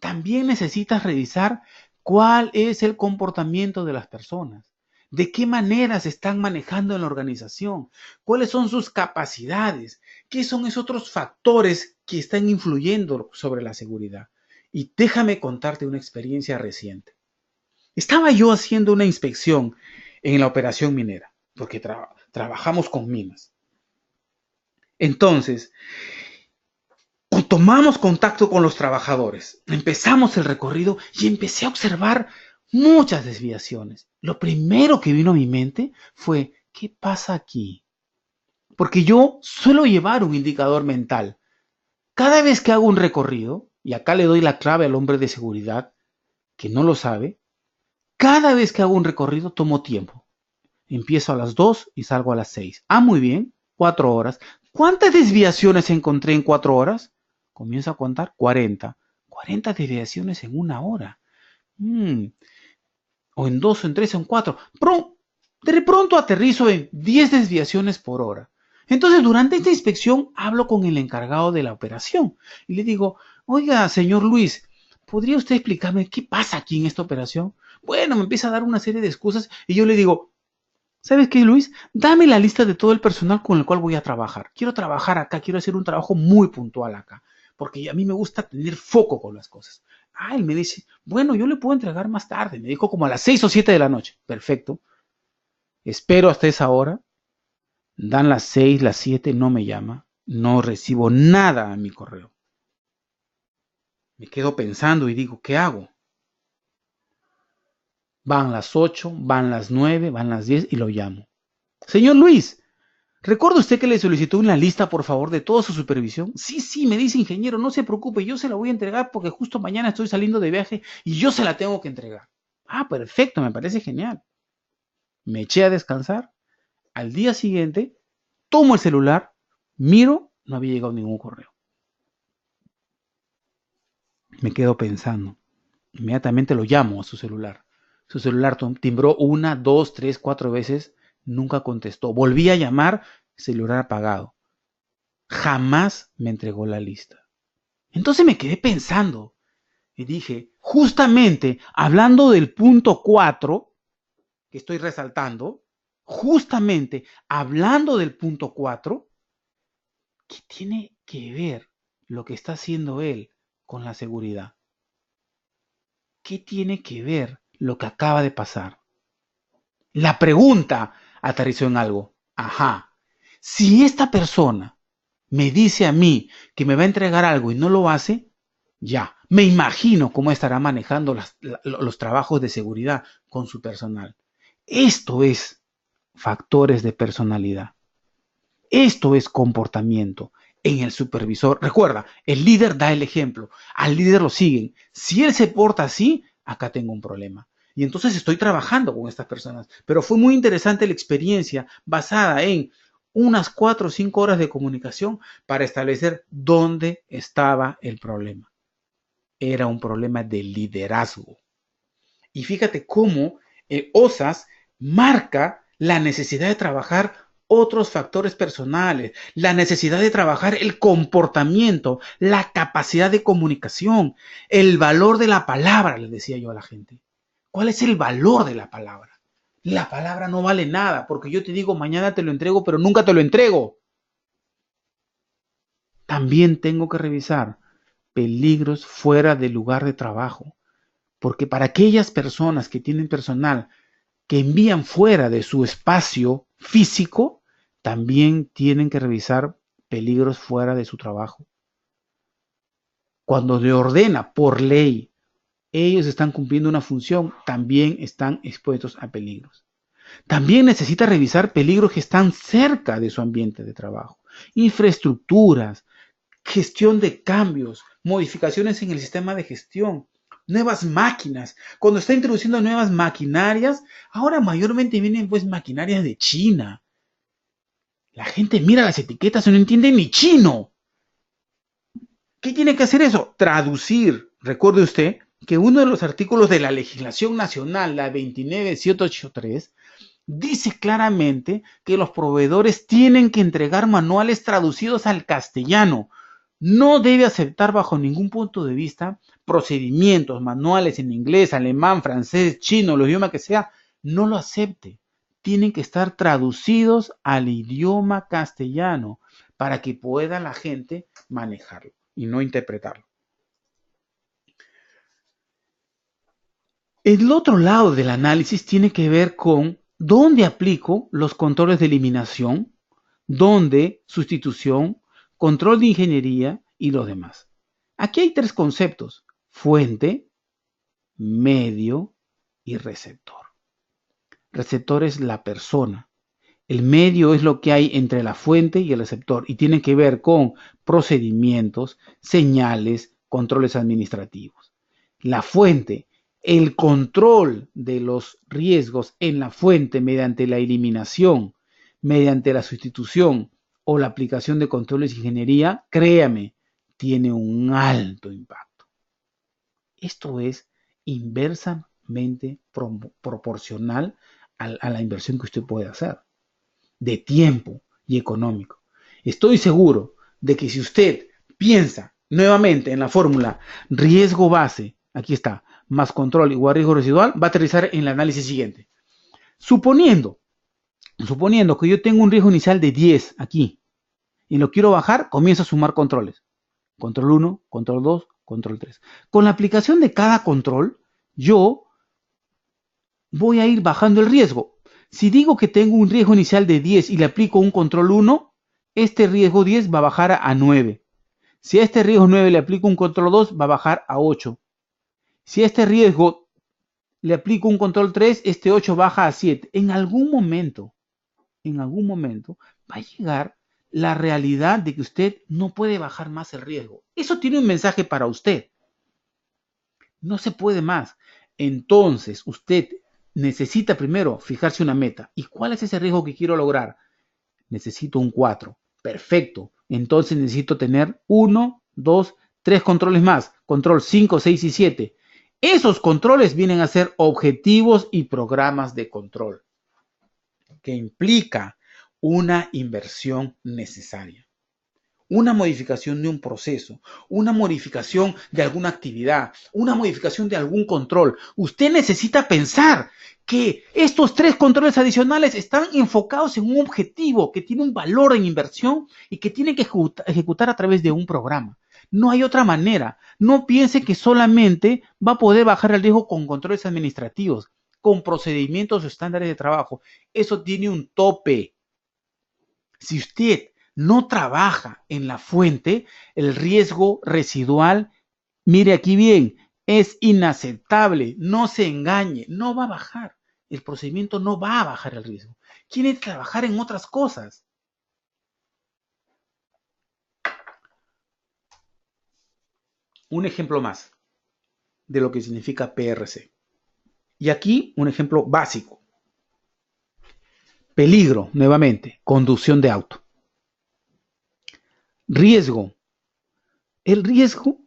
También necesitas revisar cuál es el comportamiento de las personas, de qué manera se están manejando en la organización, cuáles son sus capacidades, qué son esos otros factores que están influyendo sobre la seguridad. Y déjame contarte una experiencia reciente. Estaba yo haciendo una inspección en la operación minera, porque trabajamos con minas. Entonces, tomamos contacto con los trabajadores, empezamos el recorrido y empecé a observar muchas desviaciones. Lo primero que vino a mi mente fue, ¿qué pasa aquí? Porque yo suelo llevar un indicador mental. Cada vez que hago un recorrido, y acá le doy la clave al hombre de seguridad, que no lo sabe, cada vez que hago un recorrido tomo tiempo. Empiezo a las 2 y salgo a las 6. Ah, muy bien, 4 horas. ¿Cuántas desviaciones encontré en 4 horas? Comienzo a contar 40. 40 desviaciones en 1 hora. o en 2, o en 3, o en 4. De pronto aterrizo en 10 desviaciones por hora. Entonces, durante esta inspección, hablo con el encargado de la operación y le digo, oiga, señor Luis, ¿podría usted explicarme qué pasa aquí en esta operación? Bueno, me empieza a dar una serie de excusas y yo le digo, ¿sabes qué, Luis? Dame la lista de todo el personal con el cual voy a trabajar. Quiero trabajar acá, quiero hacer un trabajo muy puntual acá, porque a mí me gusta tener foco con las cosas. Ah, él me dice, bueno, yo le puedo entregar más tarde. Me dijo como a las 6 o 7 de la noche. Perfecto. Espero hasta esa hora. Dan las 6, las 7, no me llama. No recibo nada a mi correo. Me quedo pensando y digo, ¿qué hago? Van las 8, van las 9, van las 10 y lo llamo. Señor Luis, ¿recuerda usted que le solicitó una lista, por favor, de toda su supervisión? Sí, sí, me dice ingeniero, no se preocupe, yo se la voy a entregar porque justo mañana estoy saliendo de viaje y yo se la tengo que entregar. Ah, perfecto, me parece genial. Me eché a descansar. Al día siguiente, tomo el celular, miro, no había llegado ningún correo. Me quedo pensando. Inmediatamente lo llamo a su celular. Su celular timbró 1, 2, 3, 4 veces, nunca contestó. Volví a llamar, celular apagado. Jamás me entregó la lista. Entonces me quedé pensando y dije, justamente hablando del punto 4 que estoy resaltando, justamente hablando del punto 4, ¿qué tiene que ver lo que está haciendo él con la seguridad? ¿Qué tiene que ver lo que acaba de pasar? La pregunta aterrizó en algo. Ajá, si esta persona me dice a mí que me va a entregar algo y no lo hace, ya, me imagino cómo estará manejando los trabajos de seguridad con su personal. Esto es factores de personalidad. Esto es comportamiento en el supervisor. Recuerda, el líder da el ejemplo, al líder lo siguen. Si él se porta así, acá tengo un problema. Y entonces estoy trabajando con estas personas. Pero fue muy interesante la experiencia basada en unas 4 o 5 horas de comunicación para establecer dónde estaba el problema. Era un problema de liderazgo. Y fíjate cómo OSAS marca la necesidad de trabajar otros factores personales, la necesidad de trabajar el comportamiento, la capacidad de comunicación, el valor de la palabra, les decía yo a la gente. ¿Cuál es el valor de la palabra? La palabra no vale nada, porque yo te digo mañana te lo entrego, pero nunca te lo entrego. También tengo que revisar peligros fuera del lugar de trabajo, porque para aquellas personas que tienen personal que envían fuera de su espacio físico, también tienen que revisar peligros fuera de su trabajo. Cuando le ordena por ley, ellos están cumpliendo una función, también están expuestos a peligros. También necesita revisar peligros que están cerca de su ambiente de trabajo. Infraestructuras, gestión de cambios, modificaciones en el sistema de gestión, nuevas máquinas. Cuando está introduciendo nuevas maquinarias, ahora mayormente vienen pues maquinarias de China. La gente mira las etiquetas y no entiende ni chino. ¿Qué tiene que hacer eso? Traducir. Recuerde usted que uno de los artículos de la legislación nacional, la 29783, dice claramente que los proveedores tienen que entregar manuales traducidos al castellano. No debe aceptar bajo ningún punto de vista procedimientos, manuales en inglés, alemán, francés, chino, el idioma que sea. No lo acepte. Tienen que estar traducidos al idioma castellano para que pueda la gente manejarlo y no interpretarlo. El otro lado del análisis tiene que ver con dónde aplico los controles de eliminación, dónde sustitución, control de ingeniería y los demás. Aquí hay 3 conceptos: fuente, medio y receptor. Receptor es la persona. El medio es lo que hay entre la fuente y el receptor y tiene que ver con procedimientos, señales, controles administrativos. La fuente, el control de los riesgos en la fuente mediante la eliminación, mediante la sustitución o la aplicación de controles de ingeniería, créame, tiene un alto impacto. Esto es inversamente directamente proporcional a la inversión que usted puede hacer, de tiempo y económico. Estoy seguro de que si usted piensa nuevamente en la fórmula riesgo base, aquí está, más control igual riesgo residual, va a aterrizar en el análisis siguiente. Suponiendo que yo tengo un riesgo inicial de 10 aquí y lo quiero bajar, comienzo a sumar controles. Control 1, control 2, control 3. Con la aplicación de cada control, yo voy a ir bajando el riesgo. Si digo que tengo un riesgo inicial de 10 y le aplico un control 1, este riesgo 10 va a bajar a 9. Si a este riesgo 9 le aplico un control 2, va a bajar a 8. Si a este riesgo le aplico un control 3, este 8 baja a 7. En algún momento va a llegar la realidad de que usted no puede bajar más el riesgo. Eso tiene un mensaje para usted. No se puede más. Entonces, usted necesita primero fijarse una meta. ¿Y cuál es ese riesgo que quiero lograr? Necesito un 4. Perfecto. Entonces necesito tener 1, 2, 3 controles más. Control 5, 6 y 7. Esos controles vienen a ser objetivos y programas de control, que implica una inversión necesaria, una modificación de un proceso, una modificación de alguna actividad, una modificación de algún control. Usted necesita pensar que estos 3 controles adicionales están enfocados en un objetivo que tiene un valor en inversión y que tiene que ejecutar a través de un programa. No hay otra manera. No piense que solamente va a poder bajar el riesgo con controles administrativos, con procedimientos o estándares de trabajo. Eso tiene un tope. Si usted no trabaja en la fuente, el riesgo residual, mire aquí bien, es inaceptable. No se engañe, no va a bajar. El procedimiento no va a bajar el riesgo. Quiere trabajar en otras cosas. Un ejemplo más de lo que significa PRC. Y aquí un ejemplo básico. Peligro, nuevamente, conducción de auto. Riesgo. El riesgo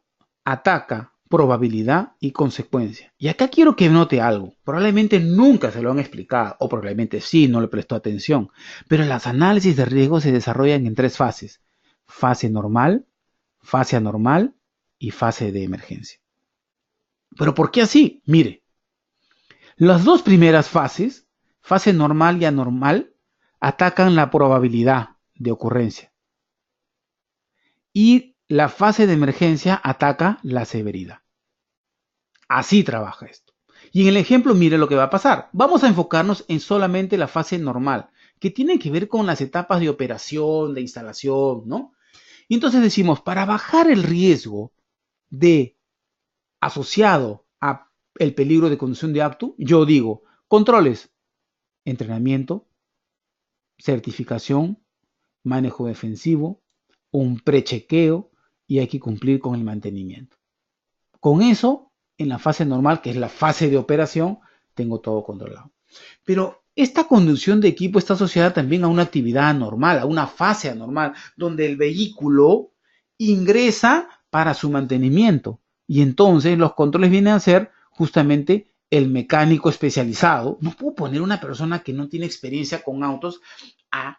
ataca probabilidad y consecuencia. Y acá quiero que note algo. Probablemente nunca se lo han explicado, o probablemente sí, no le prestó atención. Pero los análisis de riesgo se desarrollan en 3 fases. Fase normal, fase anormal y fase de emergencia. ¿Pero por qué así? Mire, las 2 primeras fases, fase normal y anormal, atacan la probabilidad de ocurrencia. Y la fase de emergencia ataca la severidad. Así trabaja esto. Y en el ejemplo, mire lo que va a pasar. Vamos a enfocarnos en solamente la fase normal, que tiene que ver con las etapas de operación, de instalación, ¿no? Y entonces decimos, para bajar el riesgo asociado a el peligro de conducción de auto, yo digo, controles, entrenamiento, certificación, manejo defensivo, un prechequeo y hay que cumplir con el mantenimiento. Con eso, en la fase normal, que es la fase de operación, tengo todo controlado. Pero esta conducción de equipo está asociada también a una actividad anormal, a una fase anormal, donde el vehículo ingresa para su mantenimiento. Y entonces los controles vienen a ser justamente el mecánico especializado. No puedo poner una persona que no tiene experiencia con autos a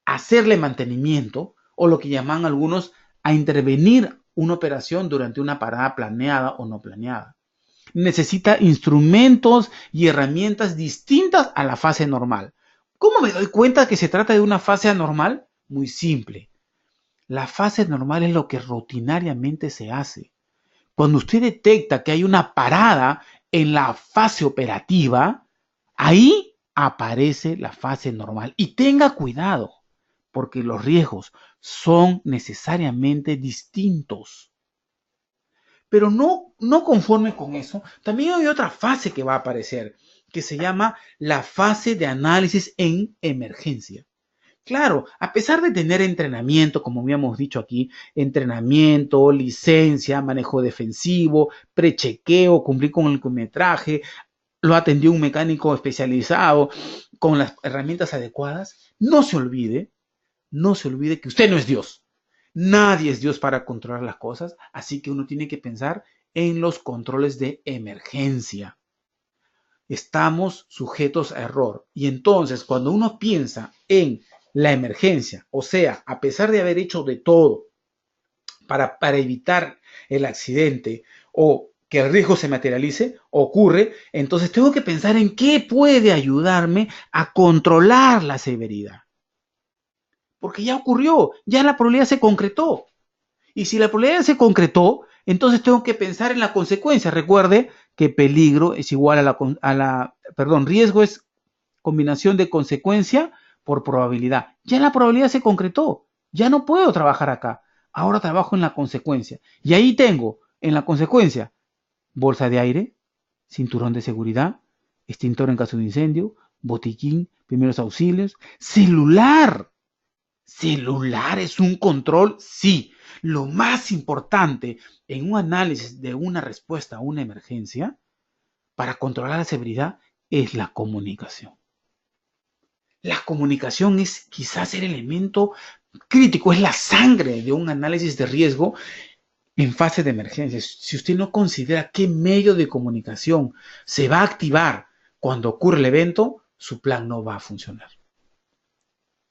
hacerle mantenimiento o lo que llaman algunos a intervenir una operación durante una parada planeada o no planeada. Necesita instrumentos y herramientas distintas a la fase normal. ¿Cómo me doy cuenta que se trata de una fase anormal? Muy simple. La fase normal es lo que rutinariamente se hace. Cuando usted detecta que hay una parada en la fase operativa, ahí aparece la fase normal. Y tenga cuidado, porque los riesgos son necesariamente distintos. Pero no conforme con eso, también hay otra fase que va a aparecer, que se llama la fase de análisis en emergencia. Claro, a pesar de tener entrenamiento, como habíamos dicho aquí, entrenamiento, licencia, manejo defensivo, prechequeo, cumplir con el kilometraje, lo atendió un mecánico especializado con las herramientas adecuadas, no se olvide que usted no es Dios. Nadie es Dios para controlar las cosas, así que uno tiene que pensar en los controles de emergencia. estamos sujetos a error. Y entonces, cuando uno piensa en la emergencia, o sea, a pesar de haber hecho de todo para evitar el accidente o que el riesgo se materialice, ocurre, entonces tengo que pensar en qué puede ayudarme a controlar la severidad. Porque ya ocurrió, ya la probabilidad se concretó. Y si la probabilidad se concretó, entonces tengo que pensar en la consecuencia. Recuerde que peligro es igual riesgo es combinación de consecuencia por probabilidad. Ya la probabilidad se concretó. Ya no puedo trabajar acá. Ahora trabajo en la consecuencia. Y ahí tengo, en la consecuencia, bolsa de aire, cinturón de seguridad, extintor en caso de incendio, botiquín, primeros auxilios, celular. ¿Celular es un control? Sí. Lo más importante en un análisis de una respuesta a una emergencia para controlar la severidad es la comunicación. La comunicación es quizás el elemento crítico, es la sangre de un análisis de riesgo en fase de emergencia. Si usted no considera qué medio de comunicación se va a activar cuando ocurre el evento, su plan no va a funcionar.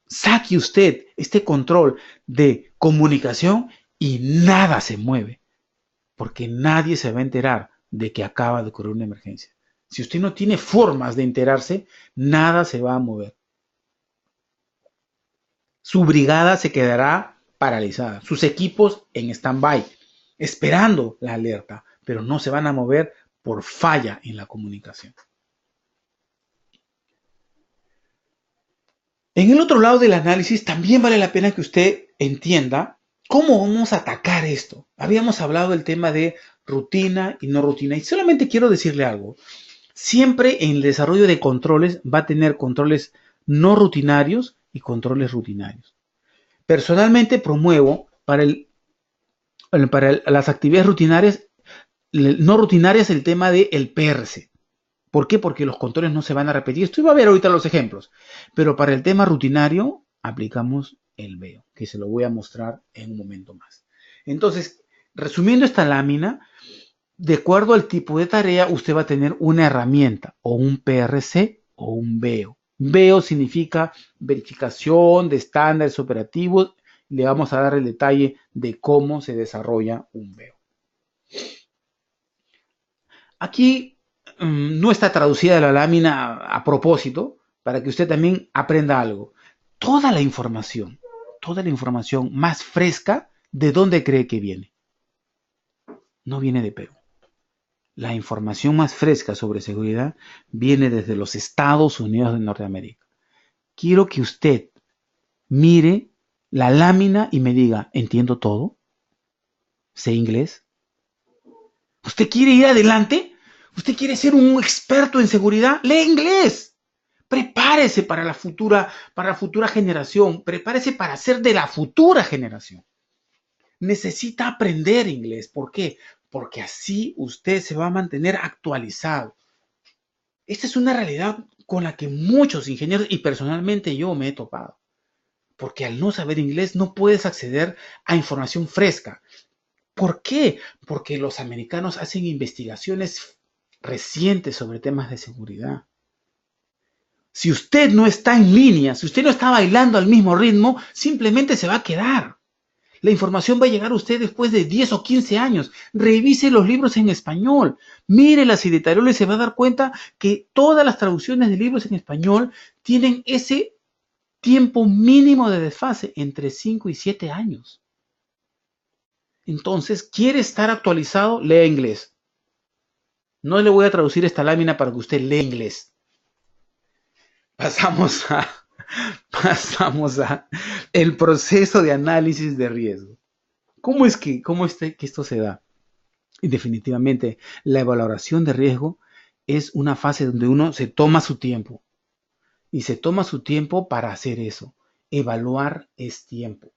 Saque usted este control de comunicación y nada se mueve, porque nadie se va a enterar de que acaba de ocurrir una emergencia. Si usted no tiene formas de enterarse, nada se va a mover. Su brigada se quedará paralizada, sus equipos en stand-by, esperando la alerta, pero no se van a mover por falla en la comunicación. En el otro lado del análisis también vale la pena que usted entienda cómo vamos a atacar esto. Habíamos hablado del tema de rutina y no rutina, y solamente quiero decirle algo. Siempre en el desarrollo de controles va a tener controles no rutinarios y controles rutinarios. Personalmente promuevo para las actividades rutinarias, no rutinarias, el tema del PRC. ¿Por qué? Porque los controles no se van a repetir. Esto iba a ver ahorita los ejemplos. Pero para el tema rutinario aplicamos el veo, que se lo voy a mostrar en un momento más. Entonces, resumiendo esta lámina, de acuerdo al tipo de tarea, usted va a tener una herramienta, o un PRC o un veo. Veo significa verificación de estándares operativos. Le vamos a dar el detalle de cómo se desarrolla un veo. Aquí no está traducida la lámina a propósito, para que usted también aprenda algo. Toda la información más fresca, ¿de dónde cree que viene? No viene de Perú. La información más fresca sobre seguridad viene desde los Estados Unidos de Norteamérica. Quiero que usted mire la lámina y me diga, ¿entiendo todo? ¿Sé inglés? ¿Usted quiere ir adelante? ¿Usted quiere ser un experto en seguridad? ¡Lee inglés! Prepárese para la futura generación. Prepárese para ser de la futura generación. Necesita aprender inglés. ¿Por qué? Porque así usted se va a mantener actualizado. Esta es una realidad con la que muchos ingenieros y personalmente yo me he topado. Porque al no saber inglés no puedes acceder a información fresca. ¿Por qué? Porque los americanos hacen investigaciones recientes sobre temas de seguridad. Si usted no está en línea, si usted no está bailando al mismo ritmo, simplemente se va a quedar. La información va a llegar a usted después de 10 o 15 años. Revise los libros en español. Mire las editoriales y se va a dar cuenta que todas las traducciones de libros en español tienen ese tiempo mínimo de desfase entre 5 y 7 años. Entonces, ¿quiere estar actualizado? Lea inglés. No le voy a traducir esta lámina para que usted lea inglés. Pasamos a el proceso de análisis de riesgo. ¿Cómo es que esto se da? Y definitivamente, la valoración de riesgo es una fase donde uno se toma su tiempo. Y se toma su tiempo para hacer eso. Evaluar es tiempo.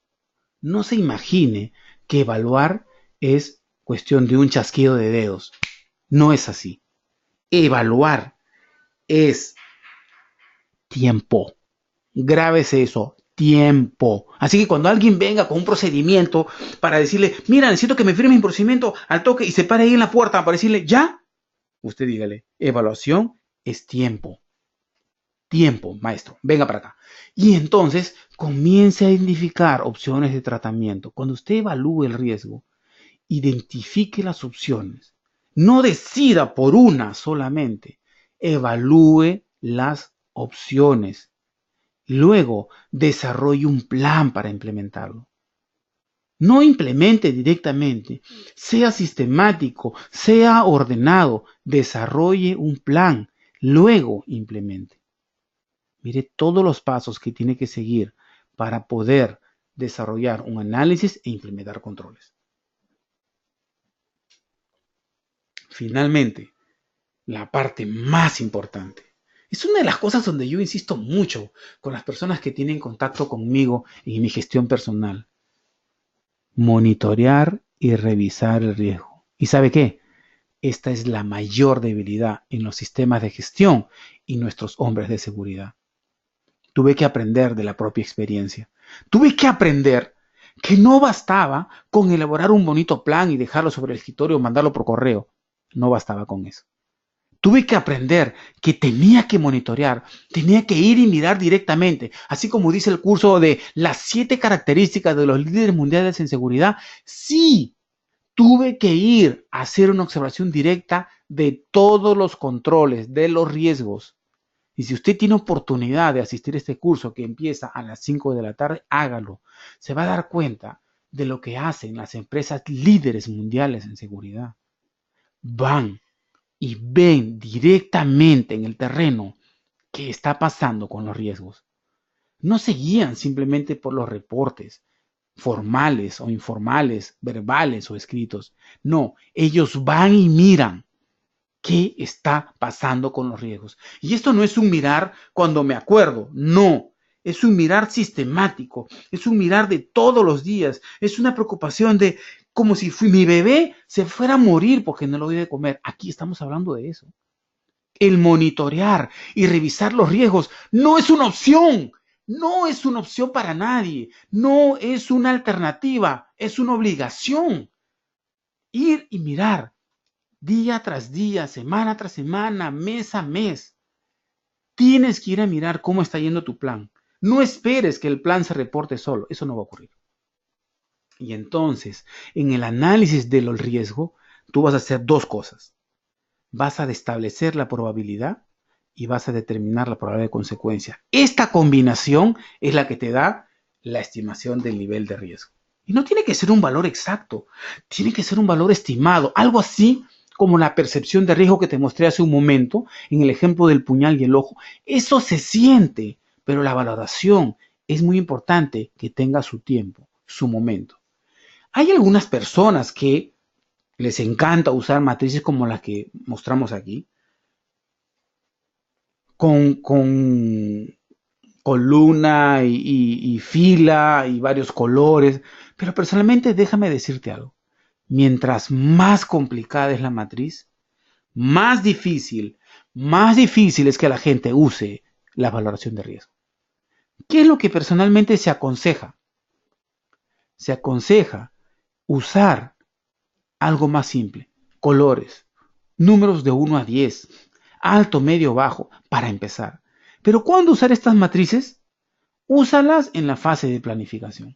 No se imagine que evaluar es cuestión de un chasquido de dedos. No es así. Evaluar es tiempo. Grábese eso, tiempo. Así que cuando alguien venga con un procedimiento para decirle, mira, necesito que me firme mi procedimiento al toque y se pare ahí en la puerta para decirle, ¿ya? Usted dígale, evaluación es tiempo. Tiempo, maestro, venga para acá. Y entonces comience a identificar opciones de tratamiento. Cuando usted evalúe el riesgo, identifique las opciones. No decida por una solamente. Evalúe las opciones. Luego, desarrolle un plan para implementarlo. No implemente directamente. Sea sistemático, sea ordenado. Desarrolle un plan. Luego, implemente. Mire todos los pasos que tiene que seguir para poder desarrollar un análisis e implementar controles. Finalmente, la parte más importante. Es una de las cosas donde yo insisto mucho con las personas que tienen contacto conmigo en mi gestión personal. Monitorear y revisar el riesgo. ¿Y sabe qué? Esta es la mayor debilidad en los sistemas de gestión y nuestros hombres de seguridad. Tuve que aprender de la propia experiencia. Tuve que aprender que no bastaba con elaborar un bonito plan y dejarlo sobre el escritorio o mandarlo por correo. No bastaba con eso. Tuve que aprender que tenía que monitorear, tenía que ir y mirar directamente, así como dice el curso de las 7 características de los líderes mundiales en seguridad. Sí, tuve que ir a hacer una observación directa de todos los controles, de los riesgos. Y si usted tiene oportunidad de asistir a este curso que empieza a las 5 de la tarde, hágalo. Se va a dar cuenta de lo que hacen las empresas líderes mundiales en seguridad. Van y ven directamente en el terreno qué está pasando con los riesgos. No se guían simplemente por los reportes formales o informales, verbales o escritos. No, ellos van y miran qué está pasando con los riesgos. Y esto no es un mirar cuando me acuerdo, no. Es un mirar sistemático, es un mirar de todos los días, es una preocupación de como si mi bebé se fuera a morir porque no lo doy de comer. Aquí estamos hablando de eso. El monitorear y revisar los riesgos no es una opción, no es una opción para nadie, no es una alternativa, es una obligación. Ir y mirar día tras día, semana tras semana, mes a mes. Tienes que ir a mirar cómo está yendo tu plan. No esperes que el plan se reporte solo, eso no va a ocurrir. Y entonces, en el análisis del riesgo, tú vas a hacer dos cosas. Vas a establecer la probabilidad y vas a determinar la probabilidad de consecuencia. Esta combinación es la que te da la estimación del nivel de riesgo. Y no tiene que ser un valor exacto, tiene que ser un valor estimado, algo así como la percepción de riesgo que te mostré hace un momento en el ejemplo del puñal y el ojo. Eso se siente, pero la valoración es muy importante que tenga su tiempo, su momento. Hay algunas personas que les encanta usar matrices como las que mostramos aquí, con columna y fila y varios colores, pero personalmente déjame decirte algo. Mientras más complicada es la matriz, más difícil es que la gente use la valoración de riesgo. ¿Qué es lo que personalmente se aconseja? Se aconseja usar algo más simple, colores, números de 1 a 10, alto, medio, bajo, para empezar. Pero ¿cuándo usar estas matrices? Úsalas en la fase de planificación.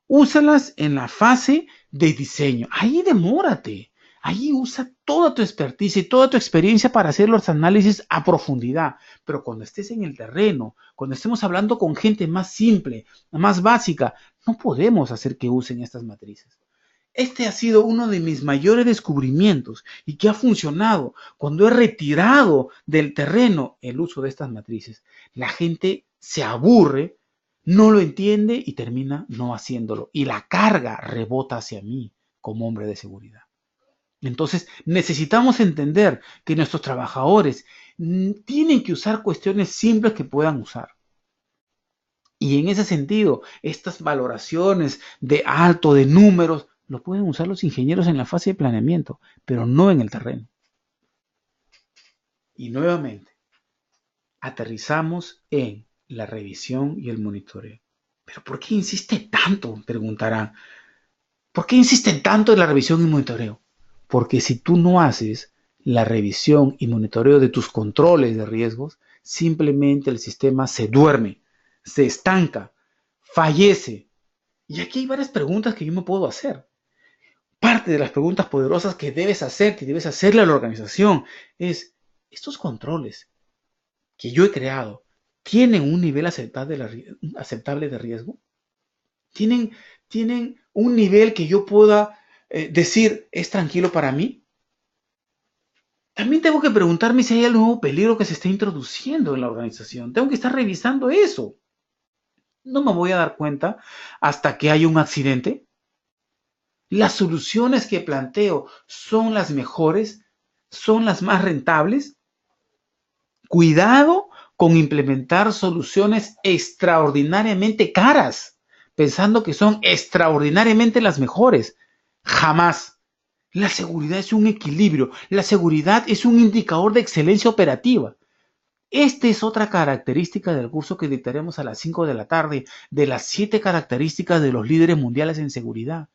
Úsalas en la fase de diseño. Ahí demórate. Ahí usa toda tu expertise y toda tu experiencia para hacer los análisis a profundidad. Pero cuando estés en el terreno, cuando estemos hablando con gente más simple, más básica, no podemos hacer que usen estas matrices. Este ha sido uno de mis mayores descubrimientos y que ha funcionado cuando he retirado del terreno el uso de estas matrices. La gente se aburre, no lo entiende y termina no haciéndolo. Y la carga rebota hacia mí como hombre de seguridad. Entonces necesitamos entender que nuestros trabajadores tienen que usar cuestiones simples que puedan usar. Y en ese sentido, estas valoraciones de alto, de números, lo pueden usar los ingenieros en la fase de planeamiento, pero no en el terreno. Y nuevamente, aterrizamos en la revisión y el monitoreo. ¿Pero por qué insiste tanto? Preguntarán. ¿Por qué insisten tanto en la revisión y monitoreo? Porque si tú no haces la revisión y monitoreo de tus controles de riesgos, simplemente el sistema se duerme, se estanca, fallece. Y aquí hay varias preguntas que yo me puedo hacer. Parte de las preguntas poderosas que debes hacer, que debes hacerle a la organización, es, ¿estos controles que yo he creado tienen un nivel aceptable de riesgo? ¿Tienen un nivel que yo pueda decir es tranquilo para mí? También tengo que preguntarme si hay algún nuevo peligro que se está introduciendo en la organización. Tengo que estar revisando eso. No me voy a dar cuenta hasta que haya un accidente. Las soluciones que planteo son las mejores, son las más rentables. Cuidado con implementar soluciones extraordinariamente caras, pensando que son extraordinariamente las mejores. Jamás. La seguridad es un equilibrio. La seguridad es un indicador de excelencia operativa. Esta es otra característica del curso que dictaremos a las 5 de la tarde, de las 7 características de los líderes mundiales en seguridad.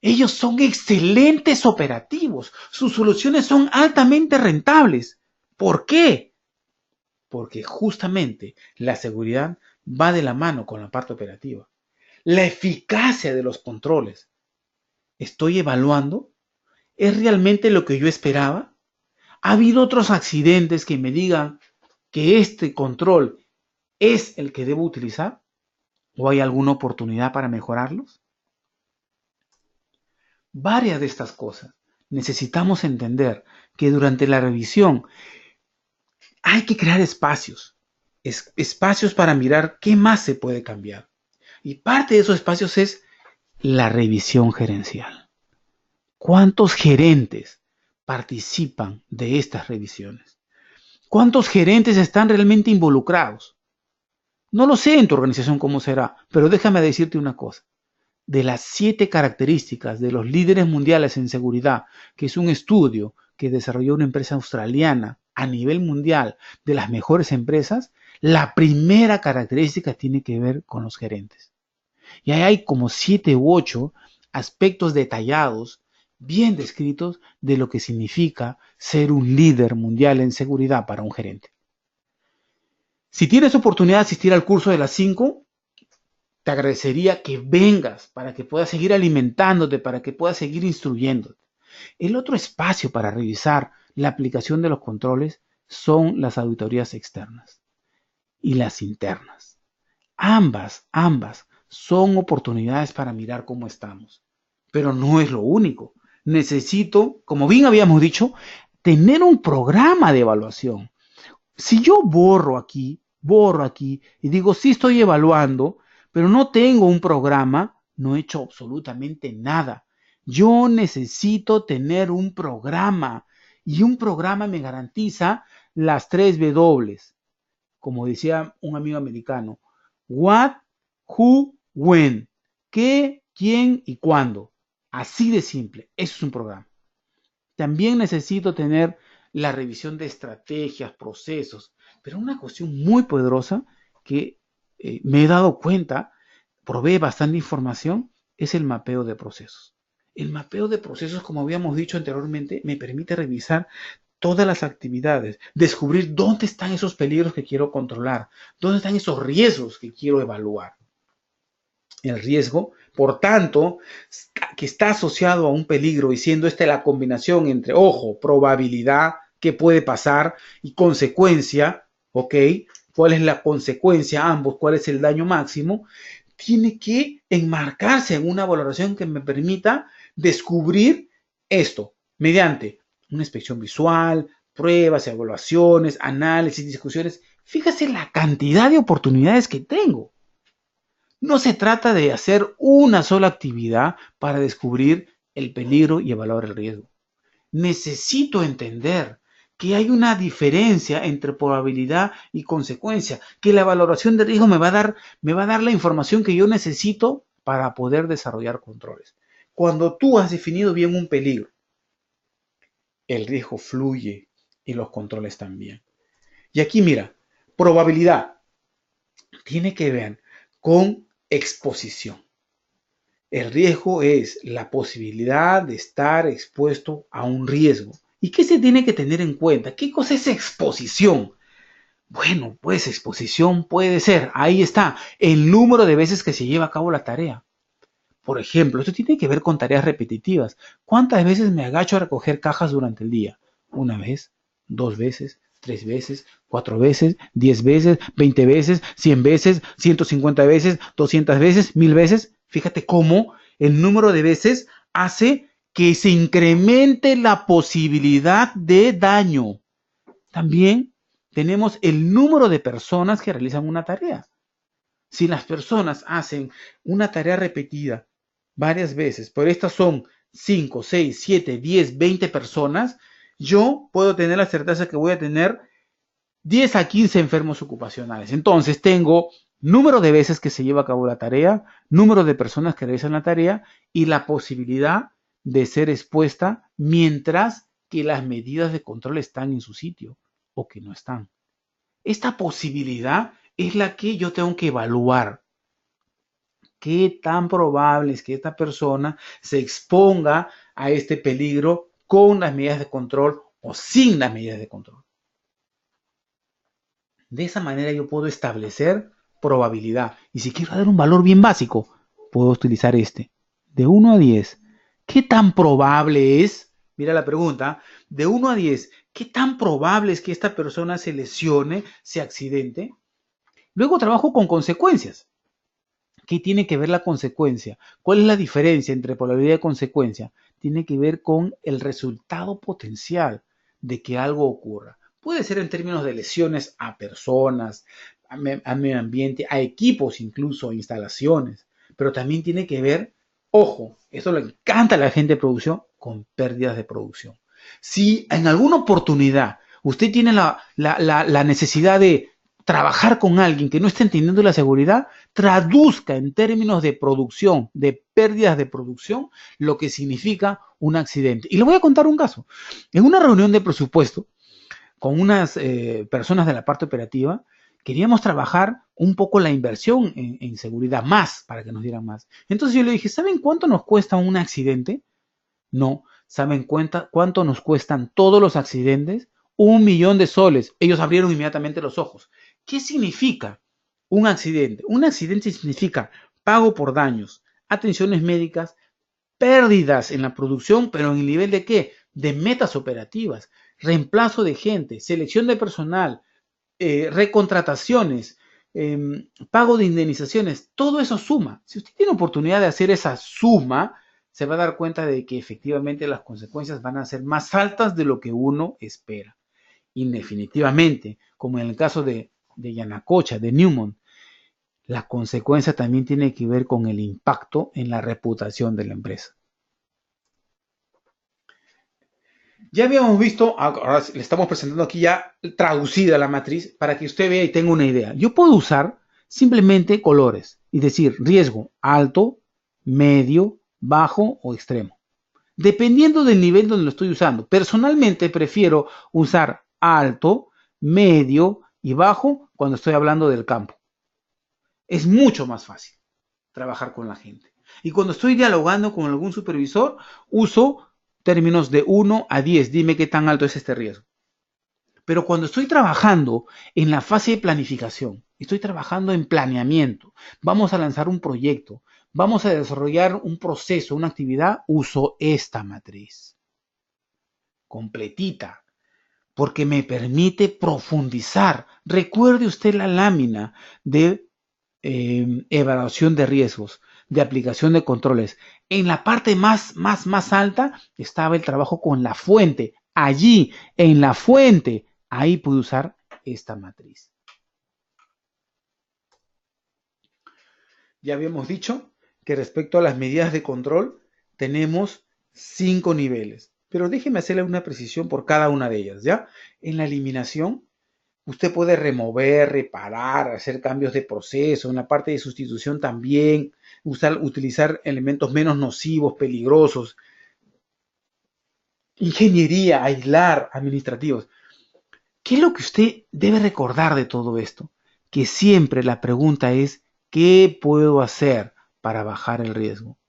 Ellos son excelentes operativos. Sus soluciones son altamente rentables. ¿Por qué? Porque justamente la seguridad va de la mano con la parte operativa. La eficacia de los controles. ¿Estoy evaluando? ¿Es realmente lo que yo esperaba? ¿Ha habido otros accidentes que me digan que este control es el que debo utilizar? ¿O hay alguna oportunidad para mejorarlos? Varias de estas cosas necesitamos entender que durante la revisión hay que crear espacios para mirar qué más se puede cambiar. Y parte de esos espacios es la revisión gerencial. ¿Cuántos gerentes participan de estas revisiones? ¿Cuántos gerentes están realmente involucrados? No lo sé en tu organización cómo será, pero déjame decirte una cosa. De las 7 características de los líderes mundiales en seguridad, que es un estudio que desarrolló una empresa australiana a nivel mundial de las mejores empresas, la primera característica tiene que ver con los gerentes. Y ahí hay como 7 u 8 aspectos detallados, bien descritos, de lo que significa ser un líder mundial en seguridad para un gerente. Si tienes oportunidad de asistir al curso de las 5, te agradecería que vengas para que puedas seguir alimentándote, para que puedas seguir instruyéndote. El otro espacio para revisar la aplicación de los controles son las auditorías externas y las internas. Ambas son oportunidades para mirar cómo estamos, pero no es lo único. Necesito, como bien habíamos dicho, tener un programa de evaluación. Si yo borro aquí y digo, sí estoy evaluando, pero no tengo un programa, no he hecho absolutamente nada. Yo necesito tener un programa y un programa me garantiza las 3 W, como decía un amigo americano. What, who, when. ¿Qué, quién y cuándo? Así de simple. Eso es un programa. También necesito tener la revisión de estrategias, procesos, pero una cuestión muy poderosa que me he dado cuenta, provee bastante información, es el mapeo de procesos. El mapeo de procesos, como habíamos dicho anteriormente, me permite revisar todas las actividades, descubrir dónde están esos peligros que quiero controlar, dónde están esos riesgos que quiero evaluar. El riesgo, por tanto, que está asociado a un peligro y siendo esta la combinación entre, ojo, probabilidad, qué puede pasar y consecuencia, ¿ok? ¿Cuál es la consecuencia? Ambos, ¿cuál es el daño máximo? Tiene que enmarcarse en una valoración que me permita descubrir esto mediante una inspección visual, pruebas, evaluaciones, análisis, discusiones. Fíjese la cantidad de oportunidades que tengo. No se trata de hacer una sola actividad para descubrir el peligro y evaluar el riesgo. Necesito entender que hay una diferencia entre probabilidad y consecuencia, que la valoración de riesgo me va a dar la información que yo necesito para poder desarrollar controles. Cuando tú has definido bien un peligro, el riesgo fluye y los controles también. Y aquí mira, probabilidad tiene que ver con exposición. El riesgo es la posibilidad de estar expuesto a un riesgo ¿Y qué se tiene que tener en cuenta? ¿Qué cosa es exposición? Bueno, pues exposición puede ser, ahí está, el número de veces que se lleva a cabo la tarea. Por ejemplo, esto tiene que ver con tareas repetitivas. ¿Cuántas veces me agacho a recoger cajas durante el día? ¿Una vez? ¿Dos veces? ¿Tres veces? ¿Cuatro veces? ¿10 veces? ¿20 veces? ¿100 veces? ¿150 veces? ¿200 veces? ¿1000 veces? Fíjate cómo el número de veces hace que se incremente la posibilidad de daño. También tenemos el número de personas que realizan una tarea. Si las personas hacen una tarea repetida varias veces, pero estas son 5, 6, 7, 10, 20 personas, yo puedo tener la certeza que voy a tener 10 a 15 enfermos ocupacionales. Entonces tengo número de veces que se lleva a cabo la tarea, número de personas que realizan la tarea y la posibilidad de ser expuesta mientras que las medidas de control están en su sitio o que no están. Esta posibilidad es la que yo tengo que evaluar. ¿Qué tan probable es que esta persona se exponga a este peligro con las medidas de control o sin las medidas de control? De esa manera yo puedo establecer probabilidad. Y si quiero dar un valor bien básico, puedo utilizar este. De 1 a 10, ¿qué tan probable es? Mira la pregunta. De 1 a 10, ¿qué tan probable es que esta persona se lesione, se accidente? Luego trabajo con consecuencias. ¿Qué tiene que ver la consecuencia? ¿Cuál es la diferencia entre probabilidad y consecuencia? Tiene que ver con el resultado potencial de que algo ocurra. Puede ser en términos de lesiones a personas, a medio ambiente, a equipos incluso, a instalaciones, pero también tiene que ver, ojo, esto le encanta a la gente de producción, con pérdidas de producción. Si en alguna oportunidad usted tiene la necesidad de trabajar con alguien que no está entendiendo la seguridad, traduzca en términos de producción, de pérdidas de producción, lo que significa un accidente. Y le voy a contar un caso. En una reunión de presupuesto con unas personas de la parte operativa, queríamos trabajar un poco la inversión en seguridad más, para que nos dieran más. Entonces yo le dije, ¿saben cuánto nos cuesta un accidente? No. ¿Saben cuánto nos cuestan todos los accidentes? 1.000.000 de soles. Ellos abrieron inmediatamente los ojos. ¿Qué significa un accidente? Un accidente significa pago por daños, atenciones médicas, pérdidas en la producción, pero en el nivel de ¿qué? De metas operativas, reemplazo de gente, selección de personal, recontrataciones, pago de indemnizaciones, todo eso suma. Si usted tiene oportunidad de hacer esa suma, se va a dar cuenta de que efectivamente las consecuencias van a ser más altas de lo que uno espera. Y definitivamente, como en el caso de Yanacocha, de Newmont, la consecuencia también tiene que ver con el impacto en la reputación de la empresa. Ya habíamos visto, ahora le estamos presentando aquí ya traducida la matriz para que usted vea y tenga una idea. Yo puedo usar simplemente colores y decir riesgo alto, medio, bajo o extremo. Dependiendo del nivel donde lo estoy usando. Personalmente prefiero usar alto, medio y bajo cuando estoy hablando del campo. Es mucho más fácil trabajar con la gente. Y cuando estoy dialogando con algún supervisor, uso términos de 1 a 10. Dime qué tan alto es este riesgo. Pero cuando estoy trabajando en la fase de planificación, estoy trabajando en planeamiento, vamos a lanzar un proyecto, vamos a desarrollar un proceso, una actividad, uso esta matriz completita, porque me permite profundizar. Recuerde usted la lámina de evaluación de riesgos, de aplicación de controles. En la parte más alta estaba el trabajo con la fuente. Allí, en la fuente, ahí pude usar esta matriz. Ya habíamos dicho que respecto a las medidas de control tenemos 5 niveles, pero déjeme hacerle una precisión por cada una de ellas, ¿ya? En la eliminación, usted puede remover, reparar, hacer cambios de proceso. En la parte de sustitución también, utilizar elementos menos nocivos, peligrosos. Ingeniería, aislar, administrativos. ¿Qué es lo que usted debe recordar de todo esto? Que siempre la pregunta es, ¿qué puedo hacer para bajar el riesgo?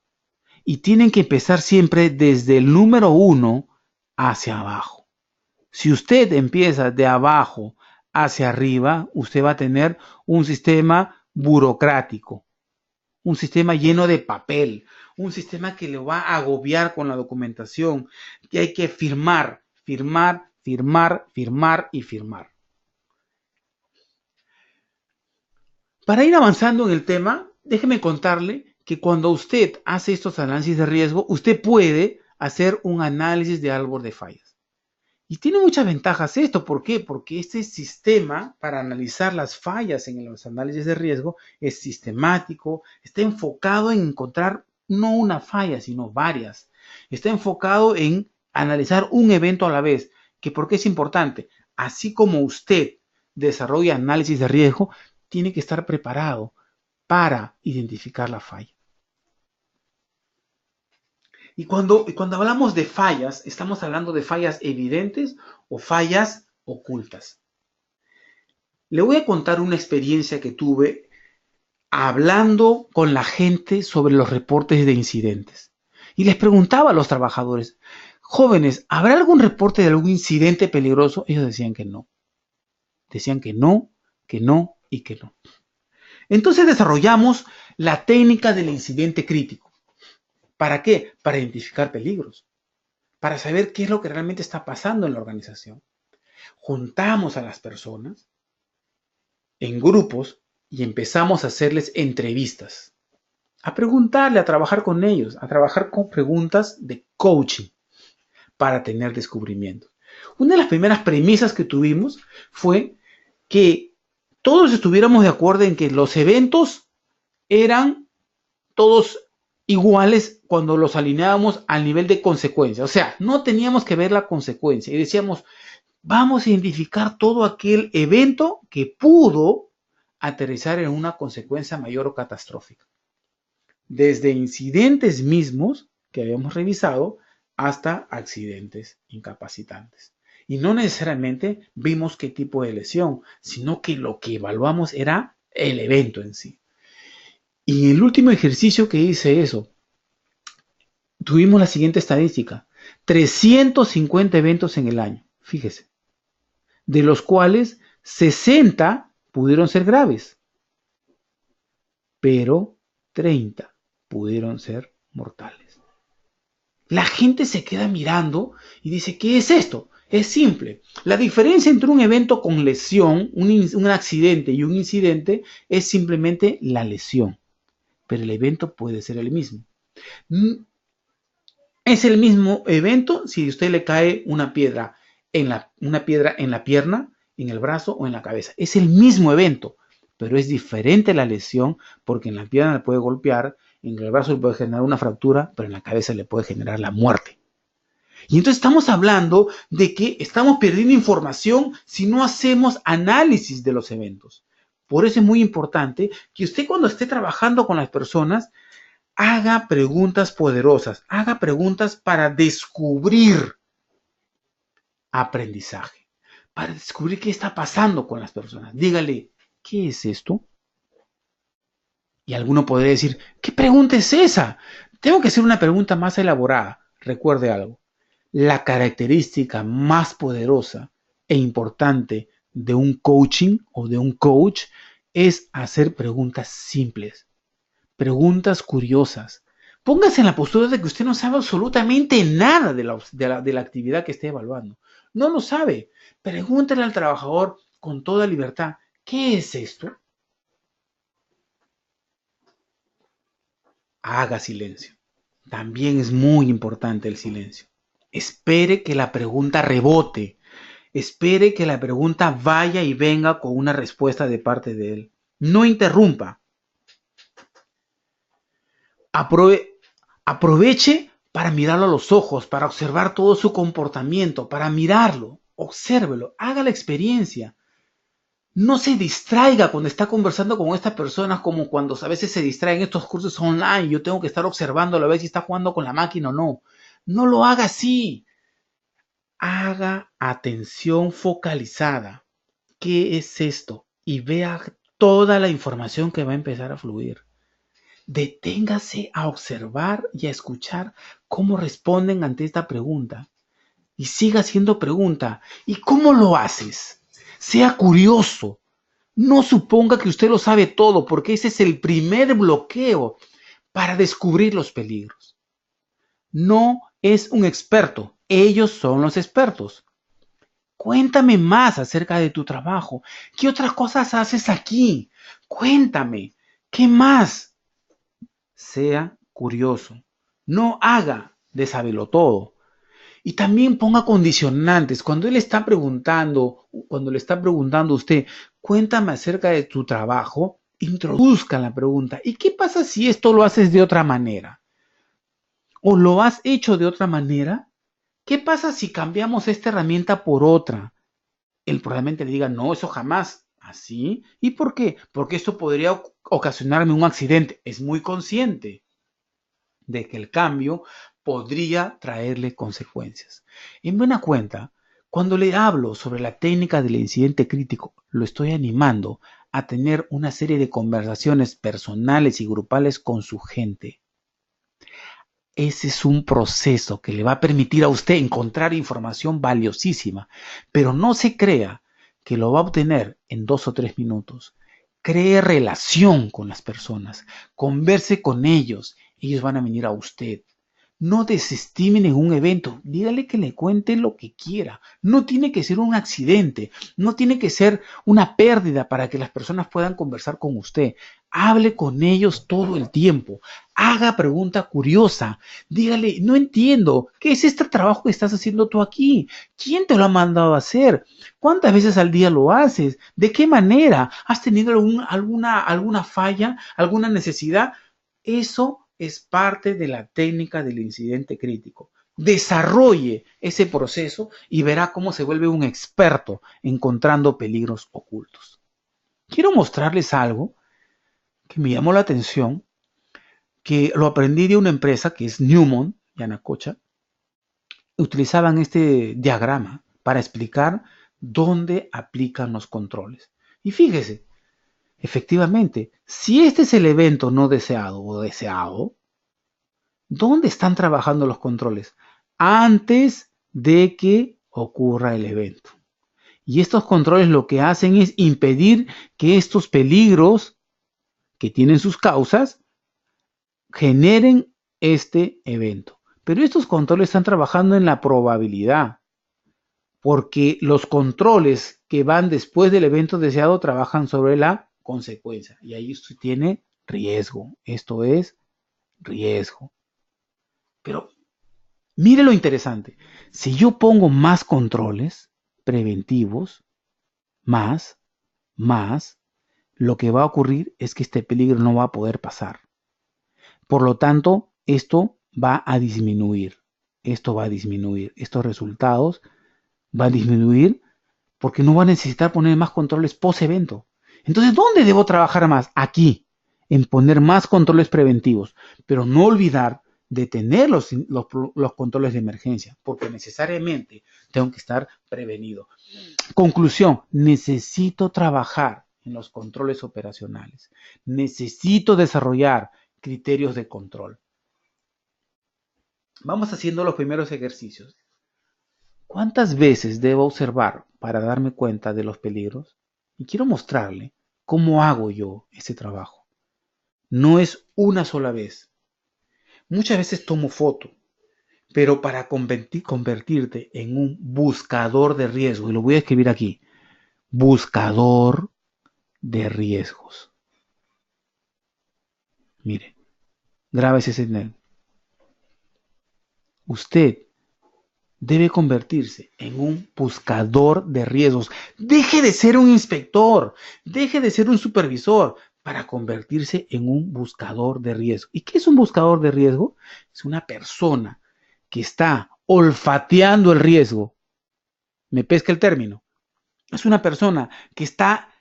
Y tienen que empezar siempre desde el número 1 hacia abajo. Si usted empieza de abajo hacia arriba, usted va a tener un sistema burocrático, un sistema lleno de papel, un sistema que le va a agobiar con la documentación, que hay que firmar, firmar, firmar, firmar y firmar. Para ir avanzando en el tema, déjeme contarle que cuando usted hace estos análisis de riesgo, usted puede hacer un análisis de árbol de fallas. Y tiene muchas ventajas esto. ¿Por qué? Porque este sistema para analizar las fallas en los análisis de riesgo es sistemático, está enfocado en encontrar no una falla, sino varias. Está enfocado en analizar un evento a la vez. ¿Por qué es importante? Así como usted desarrolla análisis de riesgo, tiene que estar preparado para identificar la falla. Y cuando hablamos de fallas, estamos hablando de fallas evidentes o fallas ocultas. Le voy a contar una experiencia que tuve hablando con la gente sobre los reportes de incidentes. Y les preguntaba a los trabajadores, jóvenes, ¿habrá algún reporte de algún incidente peligroso? Ellos decían que no. Decían que no, que no y que no. Entonces desarrollamos la técnica del incidente crítico. ¿Para qué? Para identificar peligros, para saber qué es lo que realmente está pasando en la organización. Juntamos a las personas en grupos y empezamos a hacerles entrevistas, a preguntarle, a trabajar con ellos, a trabajar con preguntas de coaching para tener descubrimientos. Una de las primeras premisas que tuvimos fue que todos estuviéramos de acuerdo en que los eventos eran todos iguales cuando los alineábamos al nivel de consecuencia. O sea, no teníamos que ver la consecuencia y decíamos, vamos a identificar todo aquel evento que pudo aterrizar en una consecuencia mayor o catastrófica. Desde incidentes mismos que habíamos revisado hasta accidentes incapacitantes. Y no necesariamente vimos qué tipo de lesión, sino que lo que evaluamos era el evento en sí. Y en el último ejercicio que hice eso, tuvimos la siguiente estadística: 350 eventos en el año, fíjese, de los cuales 60 pudieron ser graves, pero 30 pudieron ser mortales. La gente se queda mirando y dice, ¿qué es esto? Es simple. La diferencia entre un evento con lesión, un accidente y un incidente, es simplemente la lesión. Pero el evento puede ser el mismo. Es el mismo evento si a usted le cae una piedra en la pierna, en el brazo o en la cabeza. Es el mismo evento, pero es diferente la lesión porque en la pierna le puede golpear, en el brazo le puede generar una fractura, pero en la cabeza le puede generar la muerte. Y entonces estamos hablando de que estamos perdiendo información si no hacemos análisis de los eventos. Por eso es muy importante que usted, cuando esté trabajando con las personas, haga preguntas poderosas, haga preguntas para descubrir aprendizaje, para descubrir qué está pasando con las personas. Dígale, ¿qué es esto? Y alguno podría decir, ¿qué pregunta es esa? Tengo que hacer una pregunta más elaborada. Recuerde algo, la característica más poderosa e importante de un coaching o de un coach es hacer preguntas simples, preguntas curiosas. Póngase en la postura de que usted no sabe absolutamente nada de la actividad que esté evaluando. No lo sabe. Pregúntele al trabajador con toda libertad, ¿qué es esto? Haga silencio. También es muy importante el silencio. Espere que la pregunta rebote. Espere que la pregunta vaya y venga con una respuesta de parte de él. No interrumpa. Aproveche para mirarlo a los ojos, para observar todo su comportamiento, para mirarlo, obsérvelo, haga la experiencia. No se distraiga cuando está conversando con estas personas como cuando a veces se distraen estos cursos online. Yo tengo que estar observándolo a ver si está jugando con la máquina o no. No lo haga así. Haga atención focalizada. ¿Qué es esto? Y vea toda la información que va a empezar a fluir. Deténgase a observar y a escuchar cómo responden ante esta pregunta. y siga haciendo pregunta. ¿Y cómo lo haces? Sea curioso. No suponga que usted lo sabe todo, porque ese es el primer bloqueo para descubrir los peligros. No es un experto, ellos son los expertos. Cuéntame más acerca de tu trabajo. ¿Qué otras cosas haces aquí? Cuéntame. ¿Qué más? Sea curioso. No haga de todo. Y también ponga condicionantes. Cuando él está preguntando, cuando le está preguntando a usted, cuéntame acerca de tu trabajo, introduzca la pregunta. ¿Y qué pasa si esto lo haces de otra manera? ¿O lo has hecho de otra manera? ¿Qué pasa si cambiamos esta herramienta por otra? Él probablemente le diga, no, eso jamás. ¿Así? ¿Y por qué? Porque esto podría ocasionarme un accidente. Es muy consciente de que el cambio podría traerle consecuencias. En buena cuenta, cuando le hablo sobre la técnica del incidente crítico, lo estoy animando a tener una serie de conversaciones personales y grupales con su gente. Ese es un proceso que le va a permitir a usted encontrar información valiosísima, pero no se crea que lo va a obtener en 2 o 3 minutos. Cree relación con las personas, converse con ellos, ellos van a venir a usted. No desestimen en un evento, dígale que le cuente lo que quiera. No tiene que ser un accidente, no tiene que ser una pérdida para que las personas puedan conversar con usted. Hable con ellos todo el tiempo, haga pregunta curiosa, dígale, no entiendo, ¿qué es este trabajo que estás haciendo tú aquí? ¿Quién te lo ha mandado a hacer? ¿Cuántas veces al día lo haces? ¿De qué manera? ¿Has tenido alguna falla, alguna necesidad? Eso es parte de la técnica del incidente crítico. Desarrolle ese proceso y verá cómo se vuelve un experto encontrando peligros ocultos. Quiero mostrarles algo que me llamó la atención, que lo aprendí de una empresa que es Newmont, Yanacocha. Utilizaban este diagrama para explicar dónde aplican los controles. Y fíjese, efectivamente, si este es el evento no deseado o deseado, ¿dónde están trabajando los controles? Antes de que ocurra el evento. Y estos controles lo que hacen es impedir que estos peligros que tienen sus causas generen este evento. Pero estos controles están trabajando en la probabilidad, porque los controles que van después del evento deseado trabajan sobre la consecuencia. Y ahí usted tiene riesgo. Esto es riesgo. Pero mire lo interesante. Si yo pongo más controles preventivos, más, lo que va a ocurrir es que este peligro no va a poder pasar. Por lo tanto, esto va a disminuir. Esto va a disminuir. Estos resultados van a disminuir porque no va a necesitar poner más controles post-evento. Entonces, ¿dónde debo trabajar más? Aquí, en poner más controles preventivos, pero no olvidar de tener los controles de emergencia, porque necesariamente tengo que estar prevenido. Conclusión, necesito trabajar en los controles operacionales. Necesito desarrollar criterios de control. Vamos haciendo los primeros ejercicios. ¿Cuántas veces debo observar para darme cuenta de los peligros? Y quiero mostrarle cómo hago yo ese trabajo. No es una sola vez. Muchas veces tomo foto, pero para convertirte en un buscador de riesgos, y lo voy a escribir aquí, buscador de riesgos. Mire, grábese ese en él. Usted debe convertirse en un buscador de riesgos. Deje de ser un inspector, deje de ser un supervisor para convertirse en un buscador de riesgo. ¿Y qué es un buscador de riesgo? Es una persona que está olfateando el riesgo. ¿Me pesca el término? Es una persona que está